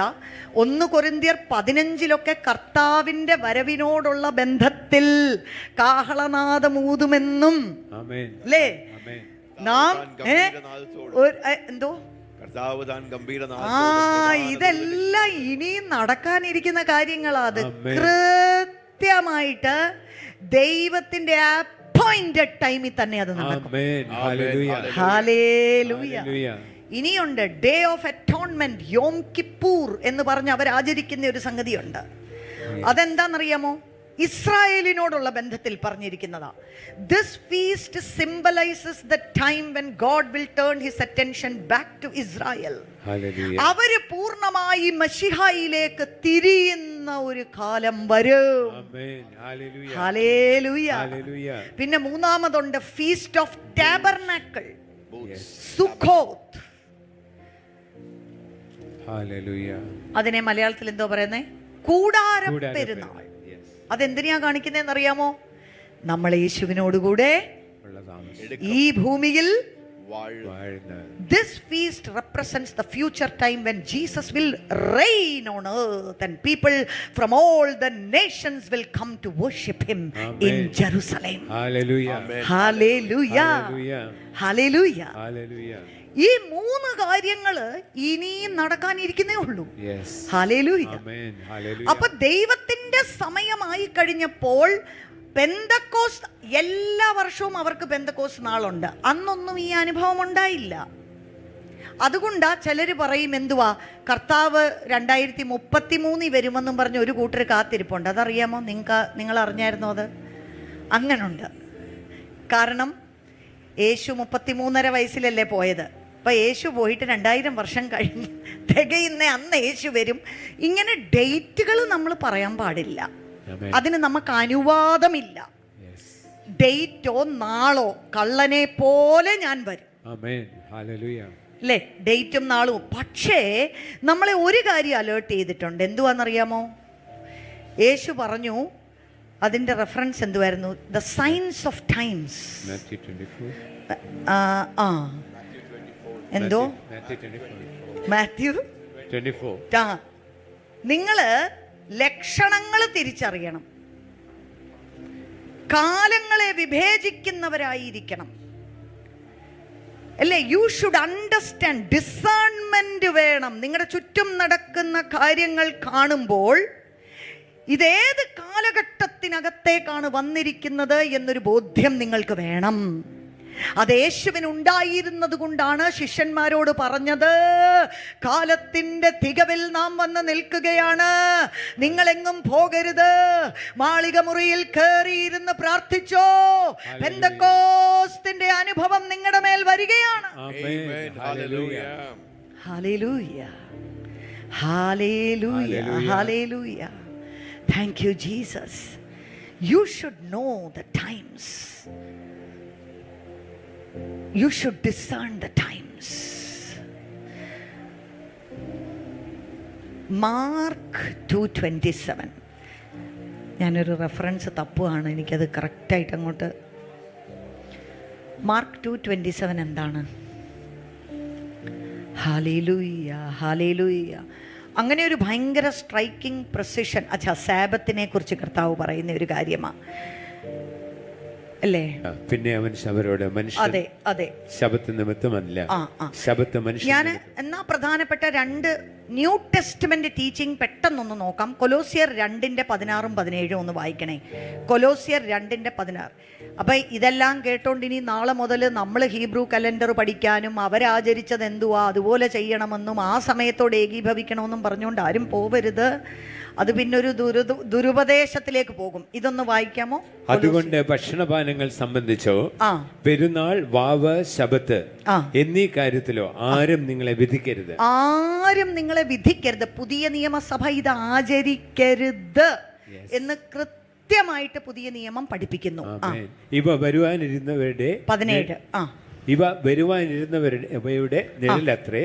1 കൊരിന്ത്യർ 15 കർത്താവിൻ്റെ വരവിനോടുള്ള ബന്ധത്തിൽ കാഹളനാദമൂതുമെന്നും അല്ലേ നാം എന്തോ ഇതെല്ലാം ഇനിയും നടക്കാനിരിക്കുന്ന കാര്യങ്ങളാ. അത് കൃത്യമായിട്ട് ദൈവത്തിന്റെ അപ്പോയിന്റഡ് ടൈമിൽ തന്നെ അത് നടക്കും. ആമേൻ. ഹല്ലേലൂയ. ഹല്ലേലൂയ. ഹല്ലേലൂയ. ഇനിയുണ്ട് day of atonement, Yom Kippur എന്ന് പറഞ്ഞ് അവർ ആചരിക്കുന്ന ഒരു സംഗതിയുണ്ട്. അതെന്താണെന്നറിയാമോ? ഇസ്രായേലിനോടുള്ള ബന്ധത്തിൽ പറഞ്ഞിരിക്കുന്നതാ. This feast symbolises the time when God will turn his attention back to Israel. അവര് പൂർണ്ണമായി മശിഹായിലേക്ക് തിരിയുന്ന ഒരു കാലം വരും. ഹല്ലേലൂയ. പിന്നെ മൂന്നാമതുണ്ട് ഫീസ്റ്റ് ഓഫ് ടാബർനാക്കിൾ, സുക്കോത്ത്. അതിനെ മലയാളത്തിൽ എന്തോ പറയുന്നേ? കൂടാര പെരുന്നാൾ. അതെന്തിനാ കാണിക്കുന്നതെന്ന് അറിയാമോ? നമ്മൾ യേശുവിനോടുകൂടെ ഈ ഭൂമിയിൽ. This feast represents the future time when Jesus will reign on earth and people from all the nations will come to worship him. Amen. In Jerusalem. Hallelujah. Hallelujah. Hallelujah. Hallelujah. ഈ മൂന്ന് കാര്യങ്ങള് ഇനിയും നടക്കാനിരിക്കുന്നേ ഉള്ളൂ. ഹല്ലേലൂയ. അപ്പൊ ദൈവത്തിന്റെ സമയമായി കഴിഞ്ഞപ്പോൾ പെന്തക്കോസ്ത്, എല്ലാ വർഷവും അവർക്ക് പെന്തക്കോസ്ത് നാളുണ്ട്. അന്നൊന്നും ഈ അനുഭവം ഉണ്ടായില്ല. അതുകൊണ്ടാ ചിലര് പറയും എന്തുവാ, കർത്താവ് 2033 വരുമെന്നും പറഞ്ഞ് ഒരു കൂട്ടർ കാത്തിരിപ്പുണ്ട്. അതറിയാമോ? നിങ്ങൾ അറിഞ്ഞായിരുന്നോ അത്? അങ്ങനുണ്ട്. കാരണം യേശു 33.5 വയസ്സിലല്ലേ പോയത്. അപ്പം യേശു പോയിട്ട് 2000 വർഷം കഴിഞ്ഞ് തികയുന്ന അന്ന് യേശു വരും. ഇങ്ങനെ ഡേറ്റുകൾ നമ്മൾ പറയാൻ പാടില്ല. അതിന് നമുക്ക് അനുവാദമില്ല. ഡേറ്റോ നാളോ കള്ളനെ പോലെ ഞാൻ വരും. അല്ലേ? ഡേറ്റും നാളും. പക്ഷേ നമ്മളെ ഒരു കാര്യം അലേർട്ട് ചെയ്തിട്ടുണ്ട്. എന്തുവാണെന്നറിയാമോ? യേശു പറഞ്ഞു, അതിൻ്റെ റെഫറൻസ് എന്തുവായിരുന്നു? The signs of times. എന്തോ മാത്യു 24. നിങ്ങള് ലക്ഷണങ്ങൾ തിരിച്ചറിയണം, കാലങ്ങളെ വിഭേദിക്കുന്നവരായിരിക്കണം. അല്ലേ? You should understand. ഡിസേൺമെന്റ് വേണം. നിങ്ങളുടെ ചുറ്റും നടക്കുന്ന കാര്യങ്ങൾ കാണുമ്പോൾ ഇതേത് കാലഘട്ടത്തിനകത്തേക്കാണ് വന്നിരിക്കുന്നത് എന്നൊരു ബോധ്യം നിങ്ങൾക്ക് വേണം. അത് യേശുവിനുണ്ടായിരുന്നത് കൊണ്ടാണ് ശിഷ്യന്മാരോട് പറഞ്ഞത്, കാലത്തിന്റെ തികവിൽ നാം വന്ന് നിൽക്കുകയാണ്, നിങ്ങളെങ്ങും പോകരുത്, മാളിക മുറിയിൽ കയറിയിരുന്ന് പ്രാർത്ഥിച്ചോ, പെന്തക്കോസ്തിന്റെ അനുഭവം നിങ്ങളുടെ മേൽ വരികയാണ്. Hallelujah. Hallelujah. Hallelujah. Thank you, Jesus. You should know the times. You should discern the times. Mark 2:27. ഞാനൊരു റെഫറൻസ് തപ്പുകയാണ്, എനിക്കത് കറക്റ്റായിട്ട് അങ്ങോട്ട്. മാർക്ക് 2:27 എന്താണ്? ഹല്ലേലൂയ. ഹല്ലേലൂയ. അങ്ങനെ ഒരു ഭയങ്കര സ്ട്രൈക്കിംഗ് പ്രസിഷൻ. സാബത്തിനെ കുറിച്ച് കർത്താവ് പറയുന്ന ഒരു കാര്യമാണ്, അല്ലേ? പിന്നെ അവൻ അവരോട്, അതെ അതെ, ശബത്ത് നിമിത്തമല്ല, ശബത്ത് മനുഷ്യ. ഞാൻ എന്നാ പ്രധാനപ്പെട്ട 2 ന്യൂ ടെസ്റ്റ്മെന്റ് ടീച്ചിങ് പെട്ടെന്നൊന്ന് നോക്കാം. കൊലോസിയർ 2:16-17 ഒന്ന് വായിക്കണേ. കൊലോസിയർ 2:16. അപ്പം ഇതെല്ലാം കേട്ടോണ്ട് ഇനി നാളെ മുതൽ നമ്മൾ ഹീബ്രു കലണ്ടർ പഠിക്കാനും അവരാചരിച്ചത് എന്തുവാ അതുപോലെ ചെയ്യണമെന്നും ആ സമയത്തോട് ഏകീഭവിക്കണമെന്നും പറഞ്ഞുകൊണ്ട് ആരും പോവരുത്. അത് പിന്നെ ഒരു ദുരുപദേശത്തിലേക്ക് പോകും. ഇതൊന്ന് വായിക്കാമോ? അതുകൊണ്ട് ഭക്ഷണപാനങ്ങൾ സംബന്ധിച്ചോ പെരുന്നാൾ, വാവ്, ശബത്ത് എന്നീ കാര്യത്തിലോ ആരും നിങ്ങളെ വിധിക്കരുത്. ആരും നിങ്ങളെ വിധിക്കരുത്. പുതിയ നിയമസഭ ഇത് ആചരിക്കരുത് എന്ന് കൃത്യമായിട്ട് പുതിയ നിയമം പഠിപ്പിക്കുന്നു. ഇവ വരുവാനിരുന്നവരുടെ 17. ഇവ വരുവാനിരുന്നവരുടെ നിഴലത്രേ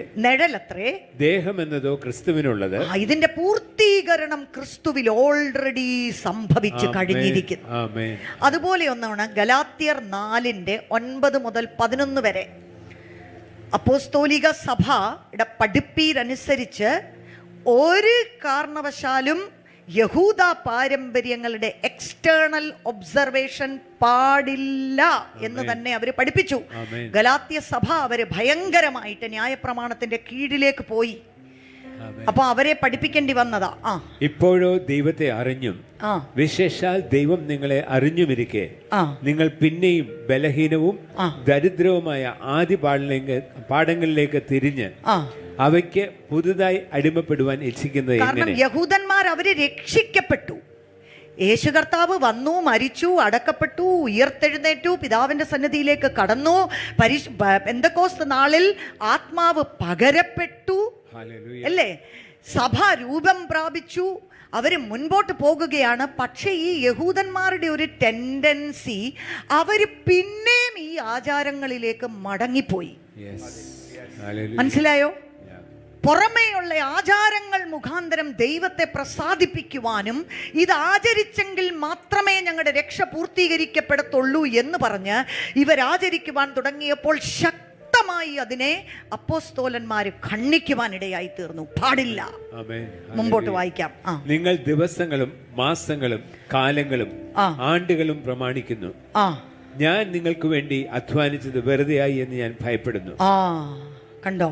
ദേഹം എന്നതോ ക്രിസ്തുവിനുള്ളത്. ഇതിന്റെ പൂർത്തീകരണം ക്രിസ്തുവിൽ ഓൾറെഡി സംഭവിച്ചു കഴിഞ്ഞിരിക്കുന്നു. അതുപോലെ ഒന്നാണ് ഗലാത്യർ 4:9-11 വരെ. അപ്പോസ്തോലിക സഭയുടെ പഠിപ്പീരനുസരിച്ച് ഒരു കാരണവശാലും യഹൂദ പാരമ്പര്യങ്ങളുടെ എക്സ്റ്റേണൽ ഒബ്സർവേഷൻ പാടില്ല എന്ന് തന്നെ അവർ പഠിപ്പിച്ചു. ഗലാത്യ സഭ അവര് ഭയങ്കരമായിട്ട് ന്യായപ്രമാണത്തിന്റെ കീഴിലേക്ക് പോയി. അപ്പൊ അവരെ പഠിപ്പിക്കേണ്ടി വന്നതാ. ഇപ്പോഴോ ദൈവത്തെ അറിഞ്ഞും വിശേഷാൽ ദൈവം നിങ്ങളെ അറിഞ്ഞുമിരിക്കെ നിങ്ങൾ പിന്നെയും ബലഹീനവും ദരിദ്രവുമായ ആദ്യ പാഠങ്ങളിലേക്ക് തിരിഞ്ഞ് അവയ്ക്ക് പുതുതായി അടിമപ്പെടുവാൻ ഇച്ഛിക്കുന്നത് കാരണം യഹൂദന്മാർ അവര് രക്ഷിക്കപ്പെട്ടു. യേശു കർത്താവ് വന്നു, മരിച്ചു, അടക്കപ്പെട്ടു, ഉയർത്തെഴുന്നേറ്റു, പിതാവിന്റെ സന്നിധിയിലേക്ക് കടന്നു, പെന്തക്കോസ്ത് നാളിൽ ആത്മാവ് പകരപ്പെട്ടു, അല്ലേ? സഭ രൂപം പ്രാപിച്ചു, അവർ മുൻപോട്ട് പോകുകയാണ്. പക്ഷേ ഈ യഹൂദന്മാരുടെ ഒരു ടെൻഡൻസി, അവർ പിന്നെയും ഈ ആചാരങ്ങളിലേക്ക് മടങ്ങിപ്പോയി. മനസ്സിലായോ? പുറമേയുള്ള ആചാരങ്ങൾ മുഖാന്തരം ദൈവത്തെ പ്രസാദിപ്പിക്കുവാനും ഇത് ആചരിച്ചെങ്കിൽ മാത്രമേ ഞങ്ങളുടെ രക്ഷ പൂർത്തീകരിക്കപ്പെടത്തുള്ളൂ എന്ന് പറഞ്ഞ് ഇവരാചരിക്കുവാൻ തുടങ്ങിയപ്പോൾ ശക്തമായി അതിനെ അപ്പോസ്തോലന്മാർ ഖണ്ഡിക്കുവാനിടയായി തീർന്നു. പാടില്ല. മുമ്പോട്ട് വായിക്കാം. നിങ്ങൾ ദിവസങ്ങളും മാസങ്ങളും കാലങ്ങളും ആണ്ടുകളും പ്രമാണിക്കുന്നു. ഞാൻ നിങ്ങൾക്ക് വേണ്ടി അധ്വാനിച്ചത് വെറുതെയായി എന്ന് ഞാൻ ഭയപ്പെടുന്നു. കണ്ടോ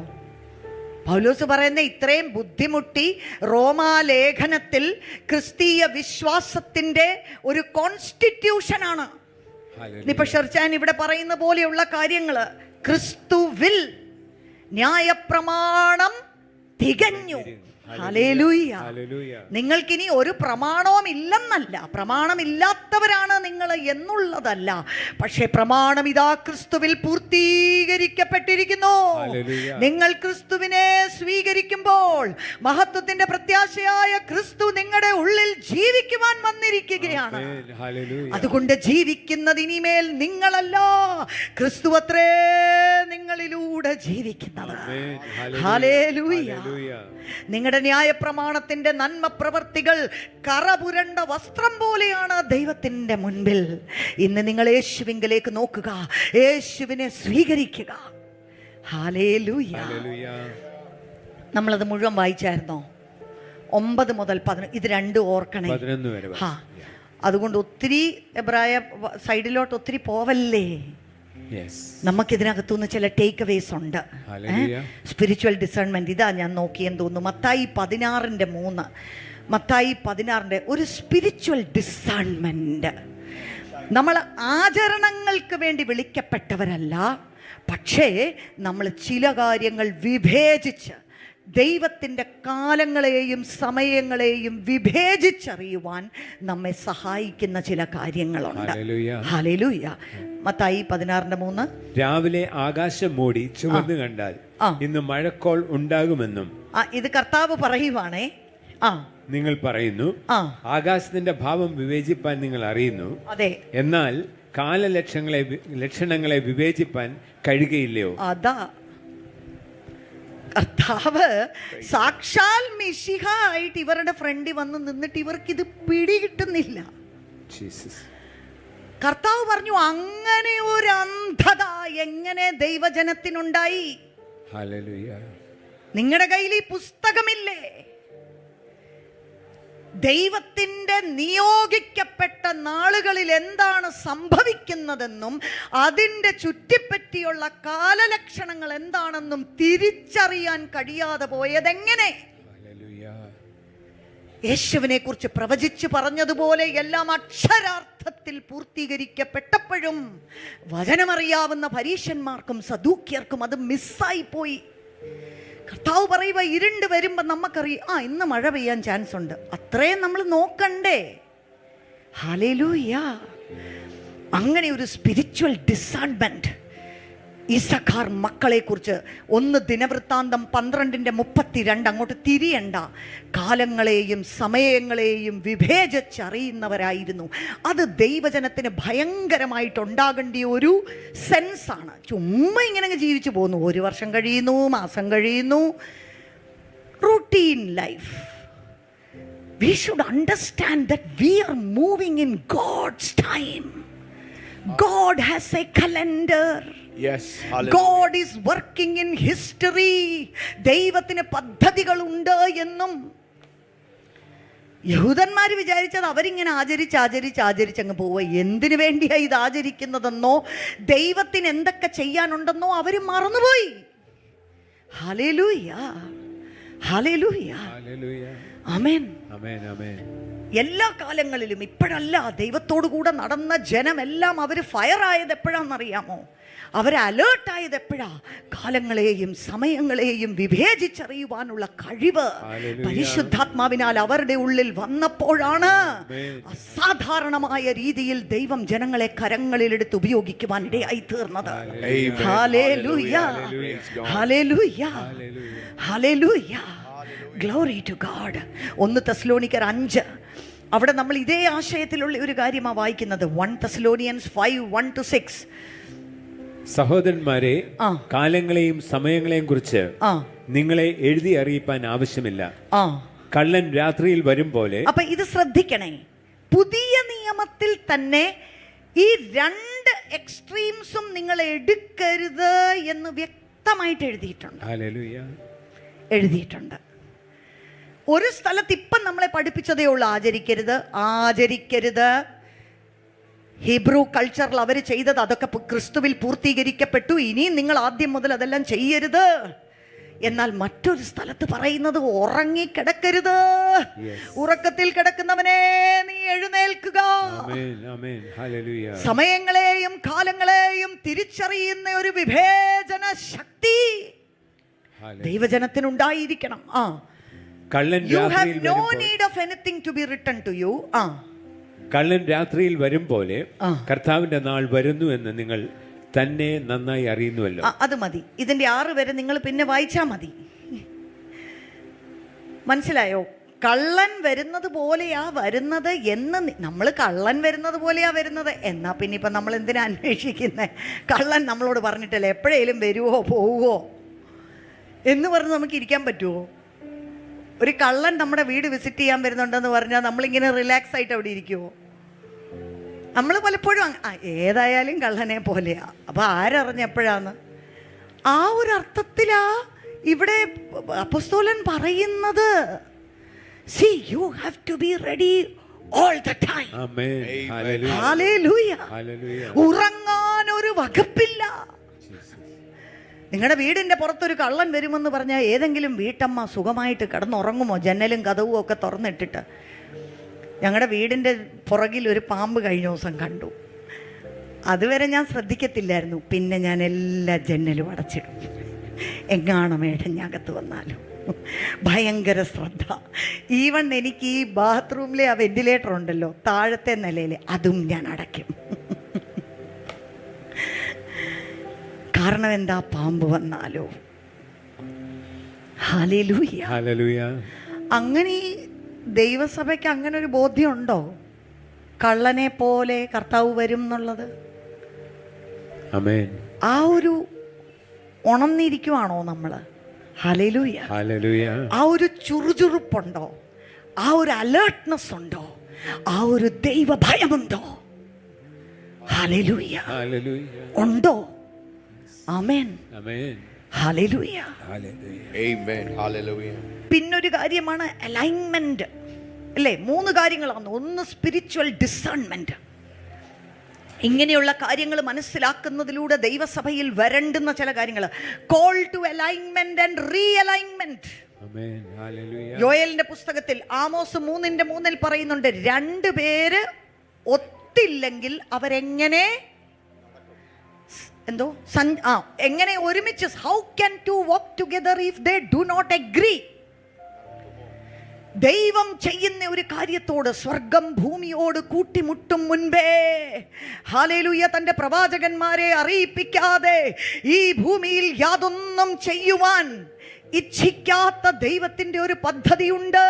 പൗലോസ് പറയുന്ന ഇത്രയും ബുദ്ധിമുട്ടി റോമാലേഖനത്തിൽ ക്രിസ്തീയ വിശ്വാസത്തിന്റെ ഒരു കോൺസ്റ്റിറ്റ്യൂഷനാണ്. ഇപ്പൊ ഷെർച്ചാൻ ഇവിടെ പറയുന്ന പോലെയുള്ള കാര്യങ്ങള് ക്രിസ്തുവിൽ ന്യായപ്രമാണം തികഞ്ഞു. ഹല്ലേലൂയ. നിങ്ങൾക്കിനി ഒരു പ്രമാണവും ഇല്ലെന്നല്ല, പ്രമാണമില്ലാത്തവരാണ് നിങ്ങൾ എന്നുള്ളതല്ല. പക്ഷേ പ്രമാണം ഇതാ ക്രിസ്തുവിൽ പൂർത്തീകരിക്കപ്പെട്ടിരിക്കുന്നു. നിങ്ങൾ ക്രിസ്തുവിനെ സ്വീകരിക്കുമ്പോൾ മഹത്വത്തിന്റെ പ്രത്യാശയായ ക്രിസ്തു നിങ്ങളുടെ ഉള്ളിൽ ജീവിക്കുവാൻ വന്നിരിക്കുകയാണ്. അതുകൊണ്ട് ജീവിക്കുന്നത് ഇനിമേൽ നിങ്ങളല്ല, ക്രിസ്തു അത്രേ നിങ്ങളിലൂടെ ജീവിക്കുന്നത്. ഹല്ലേലൂയ. നിങ്ങളുടെ ന്യായപ്രമാണത്തിന്റെ നന്മ പ്രവർത്തികൾ കറപുരണ്ട വസ്ത്രം പോലെയാണ് ദൈവത്തിന്റെ മുൻപിൽ. ഇന്ന് നിങ്ങൾ യേശുവിങ്കലേക്ക് നോക്കുക, യേശുവിനെ സ്വീകരിക്കുക. ഹല്ലേലൂയ. നമ്മളത് മുഴുവൻ വായിച്ചായിരുന്നോ? 9 മുതൽ 11. ഇത് രണ്ടും ഓർക്കണേ. അതുകൊണ്ട് ഒത്തിരി എബ്രായ സൈഡിലോട്ട് ഒത്തിരി പോവല്ലേ. നമുക്കിതിനകത്തുനിന്ന് ചില ടേക്ക് അവേസ് ഉണ്ട്. സ്പിരിച്വൽ ഡിസേൺമെന്റ് ഇതാ ഞാൻ നോക്കിയെന്ന് തോന്നുന്നു. മത്തായി 16:3. മത്തായി 16 ഒരു സ്പിരിച്വൽ ഡിസേൺമെന്റ്. നമ്മൾ ആചരണങ്ങൾക്ക് വേണ്ടി വിളിക്കപ്പെട്ടവരല്ല, പക്ഷേ നമ്മൾ ചില കാര്യങ്ങൾ വിഭേജിച്ച് ദൈവത്തിൻ്റെ കാലങ്ങളെയും സമയങ്ങളെയും വിഭേജിച്ചറിയുവാൻ നമ്മെ സഹായിക്കുന്ന ചില കാര്യങ്ങളുണ്ട്. ഹല്ലേലൂയ. മത്തായി 16:3. രാവിലെ ആകാശം മൂടി ചുവന്നു കണ്ടാൽ ഇന്ന് മഴക്കോൾ ഉണ്ടാകുമെന്നും ഇത് കർത്താവ് പറയുവാണേ. നിങ്ങൾ പറയുന്നു, ആകാശത്തിന്റെ ഭാവം വിവേചിപ്പാൻ നിങ്ങൾ അറിയുന്നു. അതെ. എന്നാൽ ലക്ഷണങ്ങളെ വിവേചിപ്പാൻ കഴിയുകയില്ലയോ? അതാ കർത്താവ് സാക്ഷാൽ മിശിഹ ആയിട്ട് ഇവരുടെ ഫ്രണ്ടിൽ വന്ന് നിന്നിട്ട് ഇവർക്ക് ഇത് പിടികിട്ടുന്നില്ല. കർത്താവ് പറഞ്ഞു, അങ്ങനെ ഒരു അന്ധത എങ്ങനെ ദൈവജനത്തിനുണ്ടായി? നിങ്ങളുടെ കയ്യിൽ ഈ പുസ്തകമില്ലേ? ദൈവത്തിൻ്റെ നിയോഗിക്കപ്പെട്ട നാളുകളിൽ എന്താണ് സംഭവിക്കുന്നതെന്നും അതിൻ്റെ ചുറ്റിപ്പറ്റിയുള്ള കാലലക്ഷണങ്ങൾ എന്താണെന്നും തിരിച്ചറിയാൻ കഴിയാതെ പോയതെങ്ങനെ? യേശുവിനെ കുറിച്ച് പ്രവചിച്ചു പറഞ്ഞതുപോലെ എല്ലാം അക്ഷരാർത്ഥത്തിൽ പൂർത്തീകരിക്കപ്പെട്ടപ്പോഴും വചനമറിയാവുന്ന പരീശന്മാർക്കും സദൂക്യർക്കും അത് മിസ്സായി പോയി. കർത്താവ് പറയുക, ഇരുണ്ട് വരുമ്പോൾ നമുക്കറിയാം ഇന്ന് മഴ പെയ്യാൻ ചാൻസ് ഉണ്ട്, അത്രയും നമ്മൾ നോക്കണ്ടേ? ഹല്ലേലൂയ. അങ്ങനെ ഒരു സ്പിരിച്വൽ ഡിസേൺമെന്റ് ഇസഖാർ മക്കളെ കുറിച്ച് 1 ദിനവൃത്താന്തം 12:32 അങ്ങോട്ട് തിരിയണ്ട. കാലങ്ങളെയും സമയങ്ങളെയും വിഭേജിച്ചറിയുന്നവരായിരുന്നു. അത് ദൈവജനത്തിന് ഭയങ്കരമായിട്ടുണ്ടാകേണ്ട ഒരു സെൻസാണ്. ചുമ്മാ ഇങ്ങനെ ജീവിച്ചു പോകുന്നു, 1 വർഷം കഴിയുന്നു, മാസം കഴിയുന്നു, routine life. We should understand that we are moving in God's time. God has a calendar. Yes, God is working in history. ദൈവത്തിന് പദ്ധതികളുണ്ട് എന്നും യഹൂദന്മാർ വിചാരിച്ചത് അവരിങ്ങനെ ആചരിച്ചങ്ങ് പോവുക. എന്തിനു വേണ്ടിയാ ഇത് ആചരിക്കുന്നതെന്നോ ദൈവത്തിന് എന്തൊക്കെ ചെയ്യാനുണ്ടെന്നോ അവർ മറന്നുപോയി. ഹല്ലേലൂയ. ഹല്ലേലൂയ. Hallelujah. ആമേൻ. Amen. Amen. എല്ലാ കാലങ്ങളിലും ഇപ്പോഴല്ല, ദൈവത്തോടു കൂടെ നടന്ന ജനമെല്ലാം അവർ ഫയറായത് എപ്പോഴാണെന്നറിയാമോ? അവർ അലേർട്ടായത് എപ്പോഴാ? കാലങ്ങളെയും സമയങ്ങളെയും വിവേചിച്ചറിയുവാനുള്ള കഴിവ് പരിശുദ്ധാത്മാവിനാൽ അവരുടെ ഉള്ളിൽ വന്നപ്പോഴാണ് അസാധാരണമായ രീതിയിൽ ദൈവം ജനങ്ങളെ കരങ്ങളിലെടുത്ത് ഉപയോഗിക്കുവാൻ ഇടയായി തീർന്നത്. ഹല്ലേലൂയ, ഹല്ലേലൂയ, ഹല്ലേലൂയ. Glory to God. 1 തെസ്സലോനിക്കർ 5, അവിടെ നമ്മൾ ഇതേ ആശയത്തിലുള്ള ഒരു കാര്യമാണ് വായിക്കുന്നത്. 1 തെസ്സലോനിയൻസ് 5:1-6. സഹോദരന്മാരെ, കാലങ്ങളെയും സമയങ്ങളെയും കുറിച്ച് നിങ്ങളെ എഴുതി അറിയിപ്പാൻ ആവശ്യമില്ല. കള്ളൻ രാത്രിയിൽ വരും പോലെ. അപ്പൊ ഇത് ശ്രദ്ധിക്കണേ, പുതിയ നിയമത്തിൽ തന്നെ ഈ 2 എക്സ്ട്രീംസും നിങ്ങൾ എടുക്കരുത് എന്ന് വ്യക്തമായിട്ട് എഴുതിയിട്ടുണ്ട്. ഹല്ലേലൂയ. എഴുതിയിട്ടുണ്ട്. ഒരു സ്ഥലത്ത് ഇപ്പം നമ്മളെ പഠിപ്പിച്ചതേ ഉള്ളൂ, ആചരിക്കരുത്. ഹീബ്രു കൾച്ചറിൽ അവർ ചെയ്തത് അതൊക്കെ ക്രിസ്തുവിൽ പൂർത്തീകരിക്കപ്പെട്ടു, ഇനിയും നിങ്ങൾ ആദ്യം മുതൽ അതെല്ലാം ചെയ്യരുത്. എന്നാൽ മറ്റൊരു സ്ഥലത്ത് പറയുന്നത് ഉറങ്ങിക്കിടക്കരുത്. ഉറക്കത്തിൽ കിടക്കുന്നവനെ നീ എഴുന്നേൽക്കുക. സമയങ്ങളെയും കാലങ്ങളെയും തിരിച്ചറിയുന്ന ഒരു വിവേചന ശക്തി ദൈവജനത്തിനുണ്ടായിരിക്കണം. You have no need of anything to be written to you. കള്ളൻ രാത്രിയിൽ വരും പോലെ കർത്താവിന്റെ നാൾ വരുന്നു എന്ന് നിങ്ങൾ തന്നെ നന്നായി അറിയുന്നുവല്ലോ. അത് മതി. ഇതിന്റെ 6 വരെ നിങ്ങൾ പിന്നെ വായിച്ചാ മതി. മനസ്സിലായോ? കള്ളൻ വരുന്നത് പോലെയാ വരുന്നത് എന്ന് നമ്മൾ കള്ളൻ വരുന്നത് പോലെയാ വരുന്നത് എന്നാ പിന്നെ ഇപ്പം നമ്മൾ എന്തിനാ അന്വേഷിക്കുന്നത്? കള്ളൻ നമ്മളോട് പറഞ്ഞിട്ടല്ലേ എപ്പോഴേലും വരുവോ പോവുമോ എന്ന് പറഞ്ഞ് നമുക്ക് ഇരിക്കാൻ പറ്റുമോ? ഒരു കള്ളൻ നമ്മുടെ വീട് വിസിറ്റ് ചെയ്യാൻ വരുന്നുണ്ടെന്ന് പറഞ്ഞാൽ നമ്മളിങ്ങനെ റിലാക്സ് ആയിട്ട് അവിടെ ഇരിക്കുമോ? നമ്മൾ പലപ്പോഴും ഏതായാലും കള്ളനെ പോലെയാ. അപ്പം ആരറിഞ്ഞെപ്പോഴാന്ന്? ആ ഒരു അർത്ഥത്തിലാ ഇവിടെ അപ്പോസ്തലൻ പറയുന്നത്. See, you have to be ready all the time. Amen. Hallelujah. Hallelujah. ഉറങ്ങാൻ ഒരു വകുപ്പില്ല. നിങ്ങളുടെ വീടിൻ്റെ പുറത്തൊരു കള്ളൻ വരുമെന്ന് പറഞ്ഞാൽ ഏതെങ്കിലും വീട്ടമ്മ സുഖമായിട്ട് കിടന്നുറങ്ങുമോ? ജനലും കതവും ഒക്കെ തുറന്നിട്ടിട്ട്. ഞങ്ങളുടെ വീടിൻ്റെ പുറകിൽ ഒരു പാമ്പ് കഴിഞ്ഞ ദിവസം കണ്ടു. അതുവരെ ഞാൻ ശ്രദ്ധിക്കത്തില്ലായിരുന്നു. പിന്നെ ഞാൻ എല്ലാ ജനലും അടച്ചിടും, എങ്ങാണം മേടഞ്ഞകത്ത് വന്നാലും. ഭയങ്കര ശ്രദ്ധ. ഈവൺ എനിക്ക് ഈ ബാത്റൂമിലെ ആ വെന്റിലേറ്റർ ഉണ്ടല്ലോ, താഴത്തെ നിലയിൽ, അതും ഞാൻ അടയ്ക്കും. കാരണം എന്താ? പാമ്പ് വന്നാലോ. Hallelujah, hallelujah. അങ്ങനെ ഈ ദൈവസഭയ്ക്ക് അങ്ങനെ ഒരു ബോധ്യമുണ്ടോ? കള്ളനെ പോലെ കർത്താവ് വരും എന്നുള്ളത്. ആമേൻ. ആ ഒരു ഉണർന്നിരിക്കുവാണോ നമ്മൾ? Hallelujah, hallelujah. ആ ഒരു ചുറുചുറുപ്പുണ്ടോ? ആ ഒരു അലേർട്ട്നെസ് ഉണ്ടോ? ആ ഒരു ദൈവഭയമുണ്ടോ? Hallelujah, hallelujah. ഉണ്ടോ? Amen, amen. Hallelujah, hallelujah. Amen, hallelujah. പിന്നൊരു കാര്യമാണ് അലൈൻമെന്റ്, അല്ലേ? 3 കാര്യങ്ങളാണ്. ഒന്ന് സ്പിരിച്വൽ ഡിസേൺമെന്റ്. ഇങ്ങനെയുള്ള കാര്യങ്ങൾ മനസ്സിലാക്കുന്നതിലൂടെ ദൈവസഭയിൽ വരണ്ടുന്ന ചില കാര്യങ്ങൾ. Call to alignment and realignment. Amen, hallelujah. യോയേലിന്റെ പുസ്തകത്തിൽ ആമോസ് 3:3 പറയുന്നുണ്ട്, 2 പേര് ഒത്തില്ലെങ്കിൽ അവരെങ്ങനെ എങ്ങനെ ഒരുമിച്ച്? How can 2 walk together if they do not agree? ദൈവം ചെയ്യുന്ന ഒരു കാര്യത്തോട് സ്വർഗം ഭൂമിയോട് കൂട്ടിമുട്ടും മുൻപേ, ഹല്ലേലൂയ, തൻ്റെ പ്രവാചകന്മാരെ അറിയിപ്പിക്കാതെ ഈ ഭൂമിയിൽ യാതൊന്നും ചെയ്യുവാൻ ഇച്ഛിക്കാത്ത ദൈവത്തിൻ്റെ ഒരു പദ്ധതിയുണ്ട്.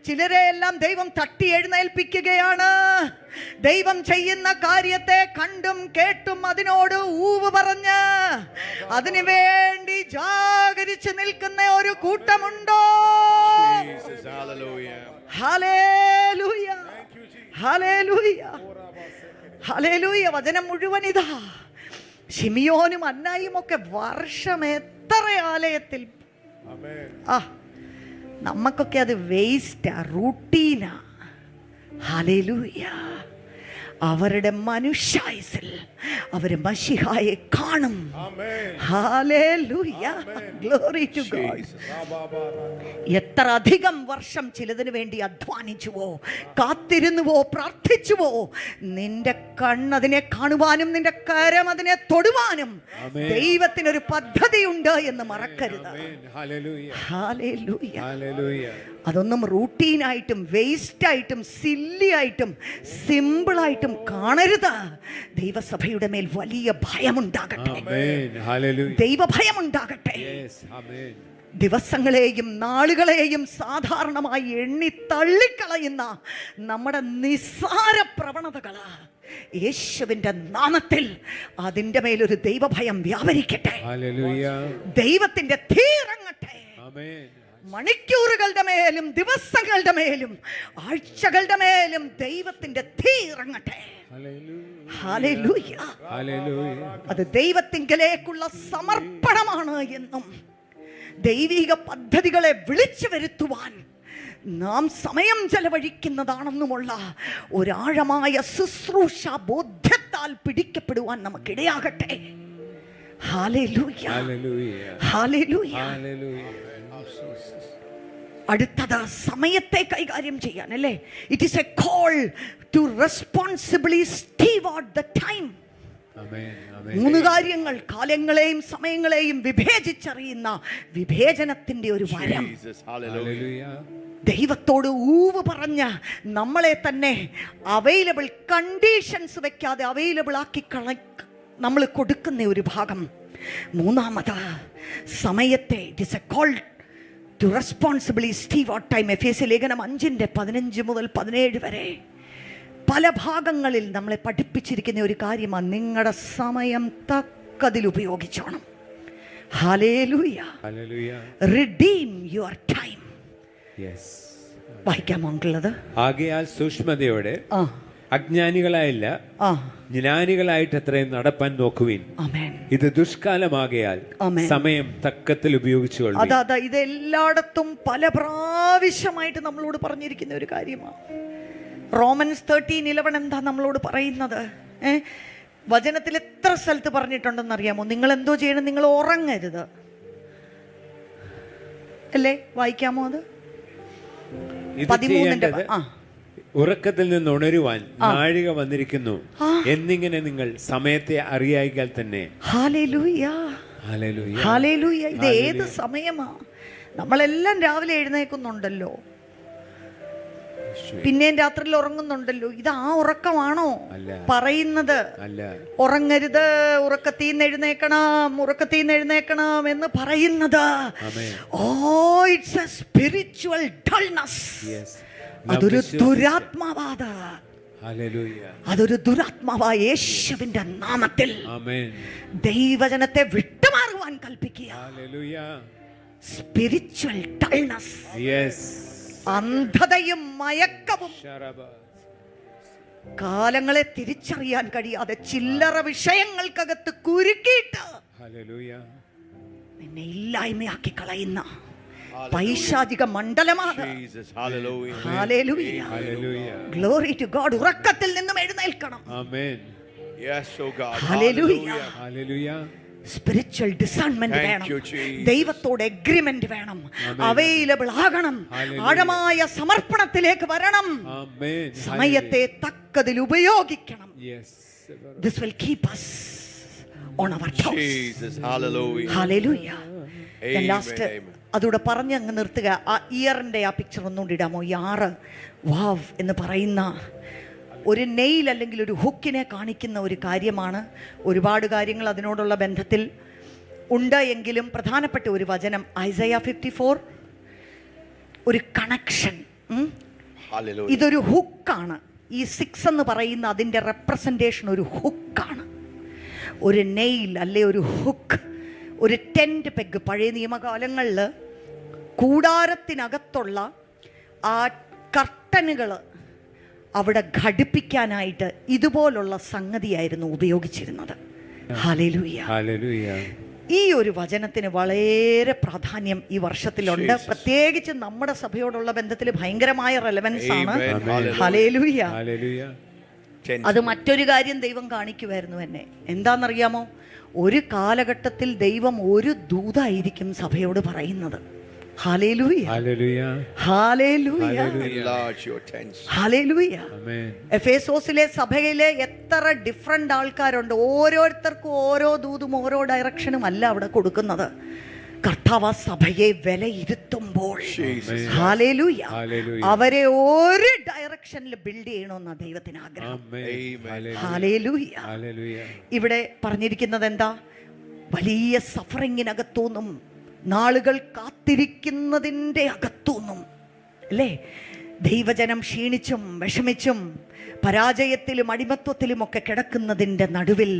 ചിലരെ എല്ലാം ദൈവം തട്ടി എഴുന്നേൽപ്പിക്കുകയാണ്. ദൈവം ചെയ്യുന്ന കാര്യത്തെ കണ്ടും കേട്ടും അതിനോട് ഊവ് പറഞ്ഞ് അതിനു വേണ്ടി ജാഗരിച്ചു നിൽക്കുന്ന ഒരു കൂട്ടമുണ്ടോ? Hallelujah, hallelujah, hallelujah. വചനം മുഴുവൻ ഇതാ. ശിമിയോനും അന്നായും ഒക്കെ വർഷം എത്ര ആലയത്തിൽ. നമുക്കൊക്കെ അത് വേസ്റ്റാ, റൂട്ടീനാ. ഹല്ലേലൂയ. അവരുടെ മനുഷ്യായുസിൽ അവര് മശിഹായെ കാണും. Amen. ഹല്ലേലൂയ. Glory to God. Jesus. Rabba-ba-ra. എത്ര അധികം വർഷം ചിലതിനു വേണ്ടി അധ്വാനിച്ചുവോ, കാത്തിരുന്നുവോ, പ്രാർത്ഥിച്ചുവോ, നിന്റെ കണ്ണതിനെ കാണുവാനും നിന്റെ കരം അതിനെ തൊടുവാനും ആമേൻ. ദൈവത്തിനൊരു പദ്ധതിയുണ്ട് എന്ന് മറക്കരുത്. ആമേൻ. ഹല്ലേലൂയ. ഹല്ലേലൂയ. ഹല്ലേലൂയ. അതൊന്നും റൂട്ടീനായിട്ടും വേസ്റ്റായിട്ടും സില്ലിയായിട്ടും സിമ്പിളായിട്ടും കാണരുത്. ദൈവസഭയുടെ മേൽ വലിയ ഭയമുണ്ടാകട്ടെ. ആമേൻ. ഹല്ലേലൂയ. ദൈവഭയമുണ്ടാകട്ടെ. യെസ്. ആമേൻ. ദിവസങ്ങളെയും നാളുകളെയും സാധാരണമായി എണ്ണി തള്ളിക്കളയുന്ന നമ്മുടെ നിസ്സാര പ്രവണതകൾ യേശുവിന്റെ നാമത്തിൽ അതിൻ്റെ മേലൊരു ദൈവഭയം വ്യാപരിക്കട്ടെ. ഹല്ലേലൂയ. ദൈവത്തിന്റെ തീ ഇറങ്ങട്ടെ. ആമേൻ. മണിക്കൂറുകളുടെ മേലും ദിവസങ്ങളുടെ മേലും ആഴ്ചകളുടെ മേലും ദൈവത്തിന്റെ തീ ഇറങ്ങട്ടെ. ഹല്ലേലൂയ. ഹല്ലേലൂയ. ഹല്ലേലൂയ. അത് ദൈവത്തിങ്കലേക്കുള്ള സമർപ്പണമാണ് എന്നും ദൈവിക പദ്ധതികളെ വിളിച്ചു വരുത്തുവാൻ നാം സമയം ചെലവഴിക്കുന്നതാണെന്നുമുള്ള ഒരാഴമായ ശുശ്രൂഷ ബോധ്യത്താൽ പിടിക്കപ്പെടുവാൻ നമുക്കിടയാകട്ടെ. ഹല്ലേലൂയ. ഹല്ലേലൂയ. ഹല്ലേലൂയ. ഹല്ലേലൂയ. അടുത്തത് സമയത്തെ കൈകാര്യം ചെയ്യാൻ അല്ലേ. It is a call to responsibly steward the time. Amen. Amen. 3 കാര്യങ്ങൾ, കാലങ്ങളെയും സമയങ്ങളെയും വിഭേജിച്ചറിയുന്ന വിഭേചനത്തിന്റെ ഒരു വരം. Jesus. Hallelujah. ഹല്ലേലൂയ. ദൈവത്തോട് ഊവ് പറഞ്ഞ് നമ്മളെ തന്നെ അവൈലബിൾ, കണ്ടീഷൻസ് വെക്കാതെ അവൈലബിൾ ആക്കി നമ്മൾ കൊടുക്കുന്ന ഒരു ഭാഗം. മൂന്നാമത് സമയത്തെ it is a call to responsibly steward time. എഫേസ്യ ലേഖനം 5:15 മുതൽ 17 വരെ പല ഭാഗങ്ങളിൽ നമ്മളെ പഠിപ്പിച്ചിരിക്കുന്ന ഒരു കാര്യമാണ്. നിങ്ങളുടെ സമയം തക്കതിൽ ഉപയോഗിച്ചോണം. Hallelujah. Hallelujah. Redeem your time. Yes. വായിക്കാമോ ഉള്ളത്? ആകയാൽ സൂക്ഷ്മതയോടെ ആ അജ്ഞാനികളായില്ല, ആ ജ്ഞാനികളായിട്ട് അത്രയും നടപ്പാൻ നോക്കുവിൻ. ആമേൻ. ഇത് ദുഷ്കാലമാകയാൽ ആമേൻ. സമയം തക്കത്തിൽ ഉപയോഗിച്ചുകൊള്ളുവിൻ. അതാ ഇത് എല്ലായിടത്തും പല പ്രാവശ്യമായിട്ട് നമ്മളോട് പറഞ്ഞിരിക്കുന്ന ഒരു കാര്യമാണ്. റോമൻസ് 13:11 എന്താ നമ്മളോട് പറയുന്നത്? വചനത്തിൽ എത്ര സ്ഥലത്ത് പറഞ്ഞിട്ടുണ്ടെന്ന് അറിയാമോ? നിങ്ങൾ എന്തോ ചെയ്യണം? നിങ്ങൾ ഉറങ്ങരുത് അല്ലേ? വായിക്കാമോ അത്? ഇത് 13 ചെയ്യേണ്ടത് ഉറക്കത്തിൽ നിന്ന് ഉണരുവാൻ നാഴിക വന്നിരിക്കുന്നു എന്നിങ്ങനെ നിങ്ങൾ സമയത്തെ അറിയായിക്കാൽ തന്നെ. ഹല്ലേലൂയ. ഹല്ലേലൂയ. ഹല്ലേലൂയ. ഇത് ഏത് സമയമാ? നമ്മളെല്ലാം രാവിലെ എഴുന്നേൽക്കുന്നുണ്ടല്ലോ, പിന്നെയും രാത്രിയിൽ ഉറങ്ങുന്നുണ്ടല്ലോ. ഇത് ആ ഉറക്കമാണോ പറയുന്നത്? അല്ല. ഉറങ്ങരുത്, ഉറക്കത്തീന്ന് എഴുന്നേക്കണം എന്ന് പറയുന്നത്. ഓ, ഇറ്റ്സ് എ സ്പിരിച്വൽ ഡൾനെസ്. അതൊരു ദുരാത്മാവാദ. അതൊരു ദുരാത്മാവായ യേശുവിന്റെ നാമത്തിൽ ദൈവജനത്തെ വിട്ടുമാറുവാൻ കൽപ്പിക്കുക. സ്പിരിച്വൽ ഡൾനെസ്, അന്ധതയും മയക്കവും, കാലങ്ങളെ തിരിച്ചറിയാൻ കഴിയാതെ ചില്ലറ വിഷയങ്ങൾക്കകത്ത് കുരുക്കിയിട്ട് നിന്നെ ഇല്ലായ്മയാക്കി കളയുന്ന പൈശാചിക മണ്ഡലമാണ്. Glory to God. ഉറക്കത്തിൽ നിന്നും എഴുന്നേൽക്കണം. സ്പിരിച്വൽ ഡിസേൺമെന്റ് വേണം. ദൈവത്തോട് എഗ്രിമെന്റ് വേണം. അവൈലബിൾ ആകണം. ആഴമായ സമർപ്പണത്തിലേക്ക് വരണം. സമയത്തെ തക്കതിൽ ഉപയോഗിക്കണം. This will keep us on our toes. Hallelujah. Last അതോടെ പറഞ്ഞ് അങ്ങ് നിർത്തുക. ആ ഇയറിൻ്റെ ആ പിക്ചർ ഒന്നുകൂടി ഇടാമോ? 6 വാവ് എന്ന് പറയുന്ന ഒരു നെയിൽ അല്ലെങ്കിൽ ഒരു ഹുക്കിനെ കാണിക്കുന്ന ഒരു കാര്യമാണ്. ഒരുപാട് കാര്യങ്ങൾ അതിനോടുള്ള ബന്ധത്തിൽ ഉണ്ട് എങ്കിലും പ്രധാനപ്പെട്ട ഒരു വചനം ഐസയ 54, ഒരു കണക്ഷൻ. ഇതൊരു ഹുക്കാണ്. ഈ 6 എന്ന് പറയുന്ന അതിൻ്റെ റെപ്രസെൻറ്റേഷൻ ഒരു ഹുക്കാണ്. ഒരു നെയിൽ അല്ലെ ഒരു ഹുക്ക്, ഒരു ടെൻറ്റ് പെഗ്. പഴയ നിയമകാലങ്ങളിൽ കൂടാരത്തിനകത്തുള്ള ആ കർട്ടനുകൾ അവിടെ ഘടിപ്പിക്കാനായിട്ട് ഇതുപോലുള്ള സംഗതിയായിരുന്നു ഉപയോഗിച്ചിരുന്നത്. ഹല്ലേലൂയ. ഈ ഒരു വചനത്തിന് വളരെ പ്രാധാന്യം ഈ വർഷത്തിലുണ്ട്. പ്രത്യേകിച്ച് നമ്മുടെ സഭയോടുള്ള ബന്ധത്തിൽ ഭയങ്കരമായ റെലവൻസ് ആണ്. ഹല്ലേലൂയ. അത് മറ്റൊരു കാര്യം ദൈവം കാണിക്കുമായിരുന്നു എന്നെ. എന്താണെന്നറിയാമോ? ഒരു കാലഘട്ടത്തിൽ ദൈവം ഒരു ദൂതായിരിക്കും സഭയോട് പറയുന്നത്. Hallelujah, hallelujah, hallelujah, Enlarge your tents. Hallelujah. Amen. എഫേസോസിലെ സഭയിലെ എത്ര ഡിഫറെന്റ് ആൾക്കാരുണ്ട്. ഓരോരുത്തർക്കും ഓരോ ദൂതും ഓരോ ഡയറക്ഷനും അല്ല അവിടെ കൊടുക്കുന്നത്. കർത്താവ് സഭയെ വിലയിരുത്തുമ്പോൾ Jesus. Hallelujah, hallelujah. അവരെ ഒരു ഡയറക്ഷനിൽ ബിൽഡ് ചെയ്യണമെന്ന ദൈവത്തിന് ആഗ്രഹം. ആമേൻ. Amen. ഹല്ലേലൂയ. ഹല്ലേലൂയ. ഇവിടെ പറഞ്ഞിരിക്കുന്നത് എന്താ? വലിയ സഫറിങ്ങിനകത്തുനിന്നും നാളുകൾ കാത്തിരിക്കുന്നതിൻ്റെ അകത്തുനിന്നും അല്ലേ ദൈവജനം ക്ഷീണിച്ചും വിഷമിച്ചും പരാജയത്തിലും അടിമത്വത്തിലും ഒക്കെ കിടക്കുന്നതിന്റെ നടുവിൽ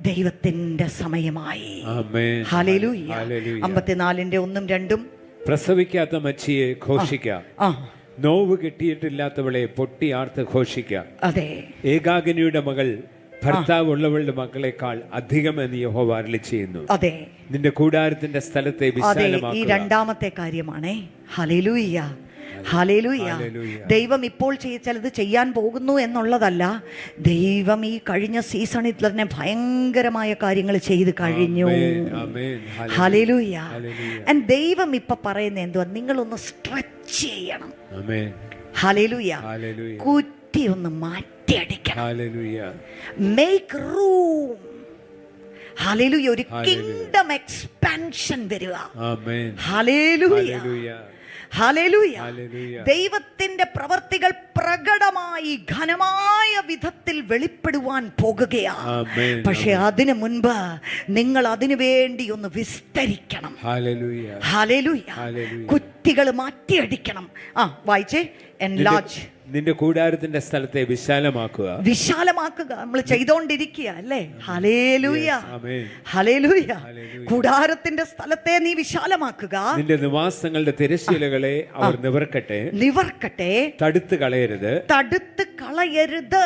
ദൈവത്തിന്റെ സമയമായി. ആമേൻ. ഹല്ലേലൂയ. ഹല്ലേലൂയ. 54 1 2. പ്രസവിക്കാത്ത മച്ചിയെ ഘോഷിക്കാം, ആ നോവ് കിട്ടിയിട്ടില്ലാത്തവളെ പൊട്ടിയാർത്ത് ഘോഷിക്കാം. അതെ, ഏകാകിനിയുടെ മകൾ ഭർത്താവ് ഉള്ളവളുടെ മക്കളെക്കാൾ അധികമെന്ന് യഹോവ അരുളി ചെയ്യുന്നു. അതെ, നിന്റെ കൂടാരത്തിന്റെ സ്ഥലത്തെ അതെ. ഈ വിശാലമാക്കുക. രണ്ടാമത്തെ കാര്യമാണേ. Hallelujah, hallelujah. ഹല്ലേലൂയ. ദൈവം ഇപ്പോൾ ചിലത് ചെയ്യാൻ പോകുന്നു എന്നുള്ളതല്ല, ദൈവം ഈ കഴിഞ്ഞ സീസണിൽ തന്നെ ഭയങ്കരമായ കാര്യങ്ങൾ ചെയ്ത് കഴിഞ്ഞു. Amen. Amen. Hallelujah. Hallelujah. And ദൈവം ഇപ്പൊ പറയുന്നത് എന്തുവാ? നിങ്ങളൊന്ന് സ്ട്രെച്ച് ചെയ്യണം. ആമേൻ. ഹല്ലേലൂയ. ഹല്ലേലൂയ. കുറ്റി ഒന്ന് മാറ്റിയടിക്കണം. ഹല്ലേലൂയ. Make room. ഹല്ലേലൂയ. ഒരു ഹല്ലേലൂയ. കിങ്ഡം എക്സ്പാൻഷൻ വരിക. Amen. Hallelujah, hallelujah. Hallelujah. Hallelujah. ദൈവത്തിന്റെ പ്രവർത്തികൾ പ്രകടമായി ഘനമായ വിധത്തിൽ വെളിപ്പെടുവാൻ പോകുകയാണ്. ആമേൻ. പക്ഷെ അതിനു മുൻപ് നിങ്ങൾ അതിനു വേണ്ടി ഒന്ന് വിസ്തരിക്കണം. ഹല്ലേലൂയ. ഹല്ലേലൂയ. ഹല്ലേലൂയ. കുറ്റികൾ മാറ്റിയടിക്കണം. വായിച്ചേ. എൻലാർജ്. നിന്റെ കൂടാരത്തിന്റെ സ്ഥലത്തെ വിശാലമാക്കുക. വിശാലമാക്കുക. നമ്മൾ ചെയ്തോണ്ടിരിക്കുക അല്ലേ? Hallelujah, amen. ഹല്ലേലൂയ. ഹല്ലേലൂയ. കൂടാരത്തിന്റെ സ്ഥലത്തെ നീ വിശാലമാക്കുക. നിന്റെ നിവാസങ്ങളുടെ തിരശ്ശീലകളെ അവർ നിവർക്കട്ടെ, നിവർക്കട്ടെ. തടുത്ത് കളയരുത്. തടുത്ത് കളയരുത്.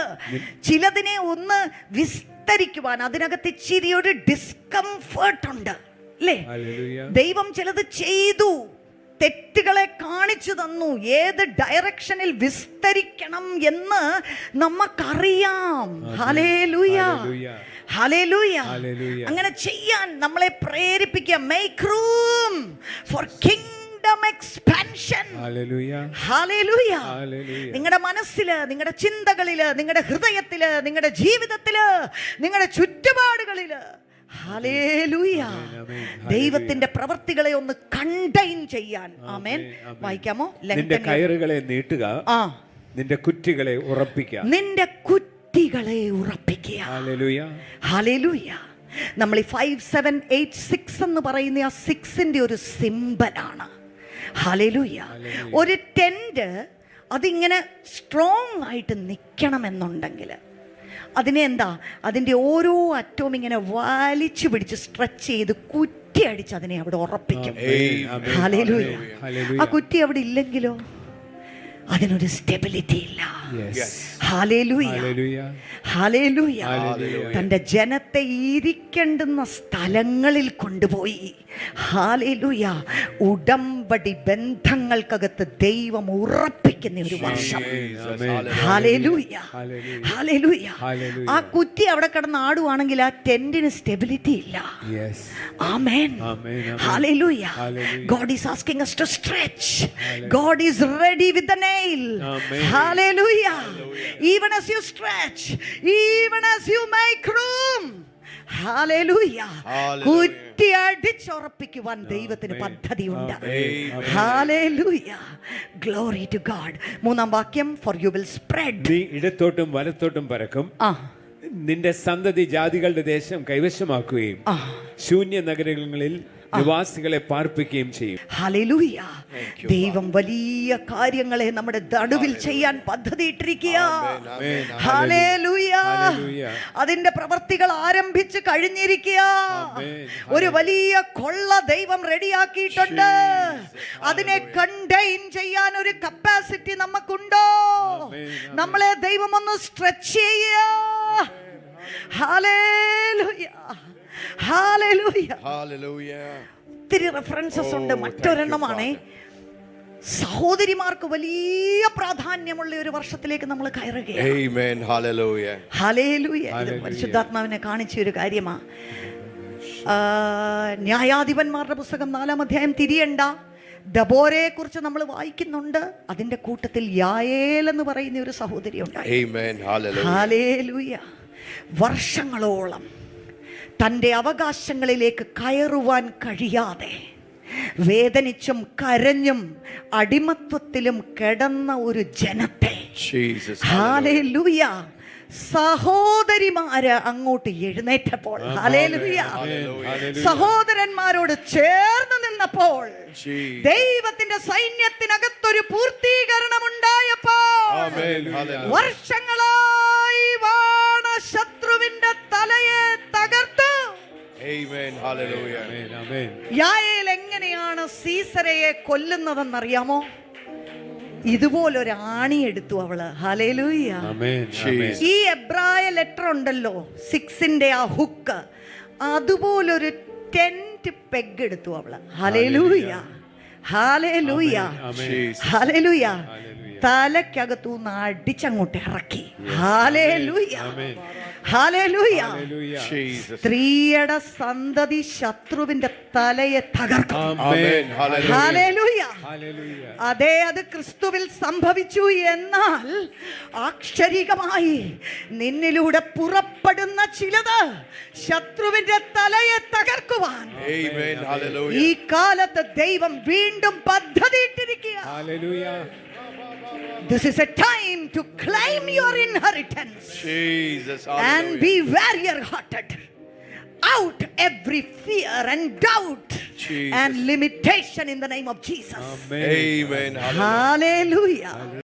ചിലതിനെ ഒന്ന് വിസ്തരിക്കുവാൻ അതിനകത്ത് ഇച്ചിരി ഒരു ഡിസ്കംഫേർട്ട് ഉണ്ട് അല്ലേ? ഹല്ലേലൂയ. ദൈവം ചിലത് ചെയ്തു, തെറ്റുകളെ കാണിച്ചു തന്നു. ഏത് ഡയറക്ഷനിൽ വിസ്തരിക്കണം എന്ന് നമുക്കറിയാം. Hallelujah, hallelujah. ഹല്ലേലൂയ. ഹല്ലേലൂയ. അങ്ങനെ ചെയ്യാൻ നമ്മളെ പ്രേരിപ്പിക്കുക. Make room for kingdom expansion. Hallelujah. Hallelujah. Hallelujah. നിങ്ങളുടെ മനസ്സില്, നിങ്ങളുടെ ചിന്തകളില്, നിങ്ങളുടെ ഹൃദയത്തില്, നിങ്ങളുടെ ജീവിതത്തില്, നിങ്ങളുടെ ചുറ്റുപാടുകളില് ഹല്ലേലൂയ ആമേൻ. ദൈവത്തിന്റെ പ്രവർത്തികളെ ഒന്ന് കണ്ടെയ്ൻ ചെയ്യാൻ. ആമേൻ. വായിക്കാമോ? നിന്റെ കയറുകളെ നീട്ടുക, ആ നിന്റെ കുറ്റികളെ ഉറപ്പിക്കുക. നിന്റെ കുറ്റികളെ ഉറപ്പിക്കുക. ഹല്ലേലൂയ. ഹല്ലേലൂയ. നമ്മൾ ഈ 5786 എന്ന് പറയുന്ന ആ 6ന്റെ ഒരു സിമ്പലാണ്. ഹല്ലേലൂയ. ഒരു ടെന്റ് അതിങ്ങനെ സ്ട്രോങ് ആയിട്ട് നിൽക്കണമെന്നുണ്ടെങ്കിൽ അതിനെ എന്താ, അതിൻ്റെ ഓരോ അറ്റവും ഇങ്ങനെ വലിച്ചു പിടിച്ച് സ്ട്രെച്ച് ചെയ്ത് കുറ്റി അടിച്ച് അതിനെ അവിടെ ഉറപ്പിക്കും. ആമേൻ. ഹല്ലേലൂയ. ഹല്ലേലൂയ. ആ കുറ്റി അവിടെ ഇല്ലെങ്കിലോ അതിനൊരു സ്റ്റെബിലിറ്റി ഇല്ല. Yes. ഹല്ലേലൂയ, ഹല്ലേലൂയ. ഹല്ലേലൂയ. ഹല്ലേലൂയ. തൻ്റെ ജനത്തെ ഇരിക്കേണ്ടുന്ന സ്ഥലങ്ങളിൽ കൊണ്ടുപോയി ഹല്ലേലൂയ ഉടമ്പടി ബന്ധങ്ങൾക്കകത്ത് ദൈവം ഉറപ്പിക്കുന്ന ഒരു വർഷം. Amen. Hallelujah, hallelujah. Hallelujah. Hallelujah. ആ കുറ്റി അവിടെ കിടന്ന് ആടുവാണെങ്കിൽ ആ ടെന്റിന് സ്റ്റെബിലിറ്റി ഇല്ല. Yes. Amen. Amen. Amen. Hallelujah. Hallelujah. God is asking us to stretch. God is ready with the nail. Amen. Hallelujah. Even as you stretch, even as you make room. Hallelujah. Hallelujah. കുറ്റി അടിച്ചുറപ്പിക്കുവാൻ ദൈവത്തിന് പദ്ധതിയുണ്ട്. Amen. Hallelujah. Glory to God. 3-ാം വാക്യം. For you will spread. നീ ഇടത്തോട്ടും വലത്തോട്ടും പരക്കും, നിന്റെ സന്തതി ജാതികളുടെ ദേശം കൈവശമാക്കുകയും ശൂന്യ നഗരങ്ങളിൽ നിവാസികളെ പാർപ്പിക്കുകയും ചെയ്യും. ഹല്ലേലൂയ. ദൈവം വലിയ കാര്യങ്ങളെ നമ്മുടെ നടുവിൽ ചെയ്യാൻ പദ്ധതിയിട്ടിരിക്കുക. Amen. ഹല്ലേലൂയ. ഹല്ലേലൂയ. അതിന്റെ പ്രവർത്തികൾ ആരംഭിച്ച് കഴിഞ്ഞിരിക്കുക. Amen. ഒരു വലിയ കൊള്ള ദൈവം റെഡിയാക്കിയിട്ടുണ്ട്. അതിനെ കണ്ടെയ്ൻ ചെയ്യാൻ ഒരു കപ്പാസിറ്റി നമുക്കുണ്ടോ? Amen. നമ്മളെ ദൈവം ഒന്ന് സ്ട്രെച്ച് ചെയ്യുക. ഹല്ലേലൂയ, ഹല്ലേലൂയ. Hallelujah. ഒത്തിരി റെഫറൻസസ് ഉണ്ട്. മറ്റൊരെണ്ണമാണ് സഹോദരിമാർക്ക് വലിയ പ്രാധാന്യമുള്ള ഒരു വർഷത്തിലേക്ക് നമ്മൾ കയറുകയാണ്. Amen. Hallelujah. ഹല്ലേലൂയ. ഇത് ഹല്ലേലൂയ. പരിശുദ്ധാത്മാവിനെ കാണിച്ച ഒരു കാര്യമാണ്. ന്യായാധിപന്മാരുടെ പുസ്തകം 4-ാം അധ്യായം തിരിയണ്ട, ദബോരയെ കുറിച്ച് നമ്മൾ വായിക്കുന്നുണ്ട്. അതിന്റെ കൂട്ടത്തിൽ യായേൽ എന്ന് പറയുന്ന ഒരു സഹോദരി ഉണ്ടായി. Amen. Hallelujah. ഹല്ലേലൂയ. വർഷങ്ങളോളം തൻ്റെ അവകാശങ്ങളിലേക്ക് കയറുവാൻ കഴിയാതെ വേദനിച്ചും കരഞ്ഞും അടിമത്വത്തിലും കിടന്ന ഒരു ജനത്തെ Jesus. ഹല്ലേലൂയ സഹോദരിമാര് അങ്ങോട്ട് എഴുന്നേറ്റപ്പോൾ, ഹല്ലേലൂയ സഹോദരന്മാരോട് ചേർന്ന് നിന്നപ്പോൾ, Jesus. ദൈവത്തിന്റെ സൈന്യത്തിനകത്തൊരു പൂർത്തീകരണം ഉണ്ടായപ്പോൾ, Amen. Hallelujah. വർഷങ്ങളായി വാണ ശത്രുവിന്റെ തലയെ തകർത്തു. Amen. Hallelujah. ആമേൻ, ആമേൻ. യായേൽ എങ്ങനെയാണ് സീസരയെ കൊല്ലുന്നതെന്നറിയാമോ? ഇതുപോലൊരു ആണി എടുത്തു അവള്. ഹല്ലേലൂയ. ആമേൻ, Jesus. ആമേൻ. ഈ എബ്രായ ലെറ്റർ ഉണ്ടല്ലോ, 6ന്റെ ആ ഹുക്ക്, അതുപോലൊരു 10 പെഗ് എടുത്തു അവള്. ഹല്ലേലൂയ. ഹല്ലേലൂയ. ആമേൻ. Jesus. ഹല്ലേലൂയ. ഹല്ലേലൂയ. തലയ്ക്കകത്തുനിന്ന് അടിച്ചങ്ങോട്ട് ഇറക്കി. Hallelujah. Amen. Hallelujah. Hallelujah. Jesus. സ്ത്രീയുടെ സന്തതി ശത്രുവിന്റെ തലയെ തകർക്കും. Amen. Hallelujah. ഹല്ലേലൂയ. ഹല്ലേലൂയ. അതെ, അത് ക്രിസ്തുവിൽ സംഭവിച്ചു. എന്നാൽ ആക്ഷരികമായി നിന്നിലൂടെ പുറപ്പെടുന്ന ചിലത് ശത്രുവിന്റെ തലയെ തകർക്കുവാൻ Amen. ഈ Hallelujah. കാലത്ത് ദൈവം വീണ്ടും പദ്ധതിയിട്ടിരിക്കുക. Hallelujah. This is a time to claim your inheritance Jesus. and Hallelujah. be warrior-hearted. Out every fear and doubt Jesus. and limitation in the name of Jesus. Amen. Amen. Hallelujah. Hallelujah.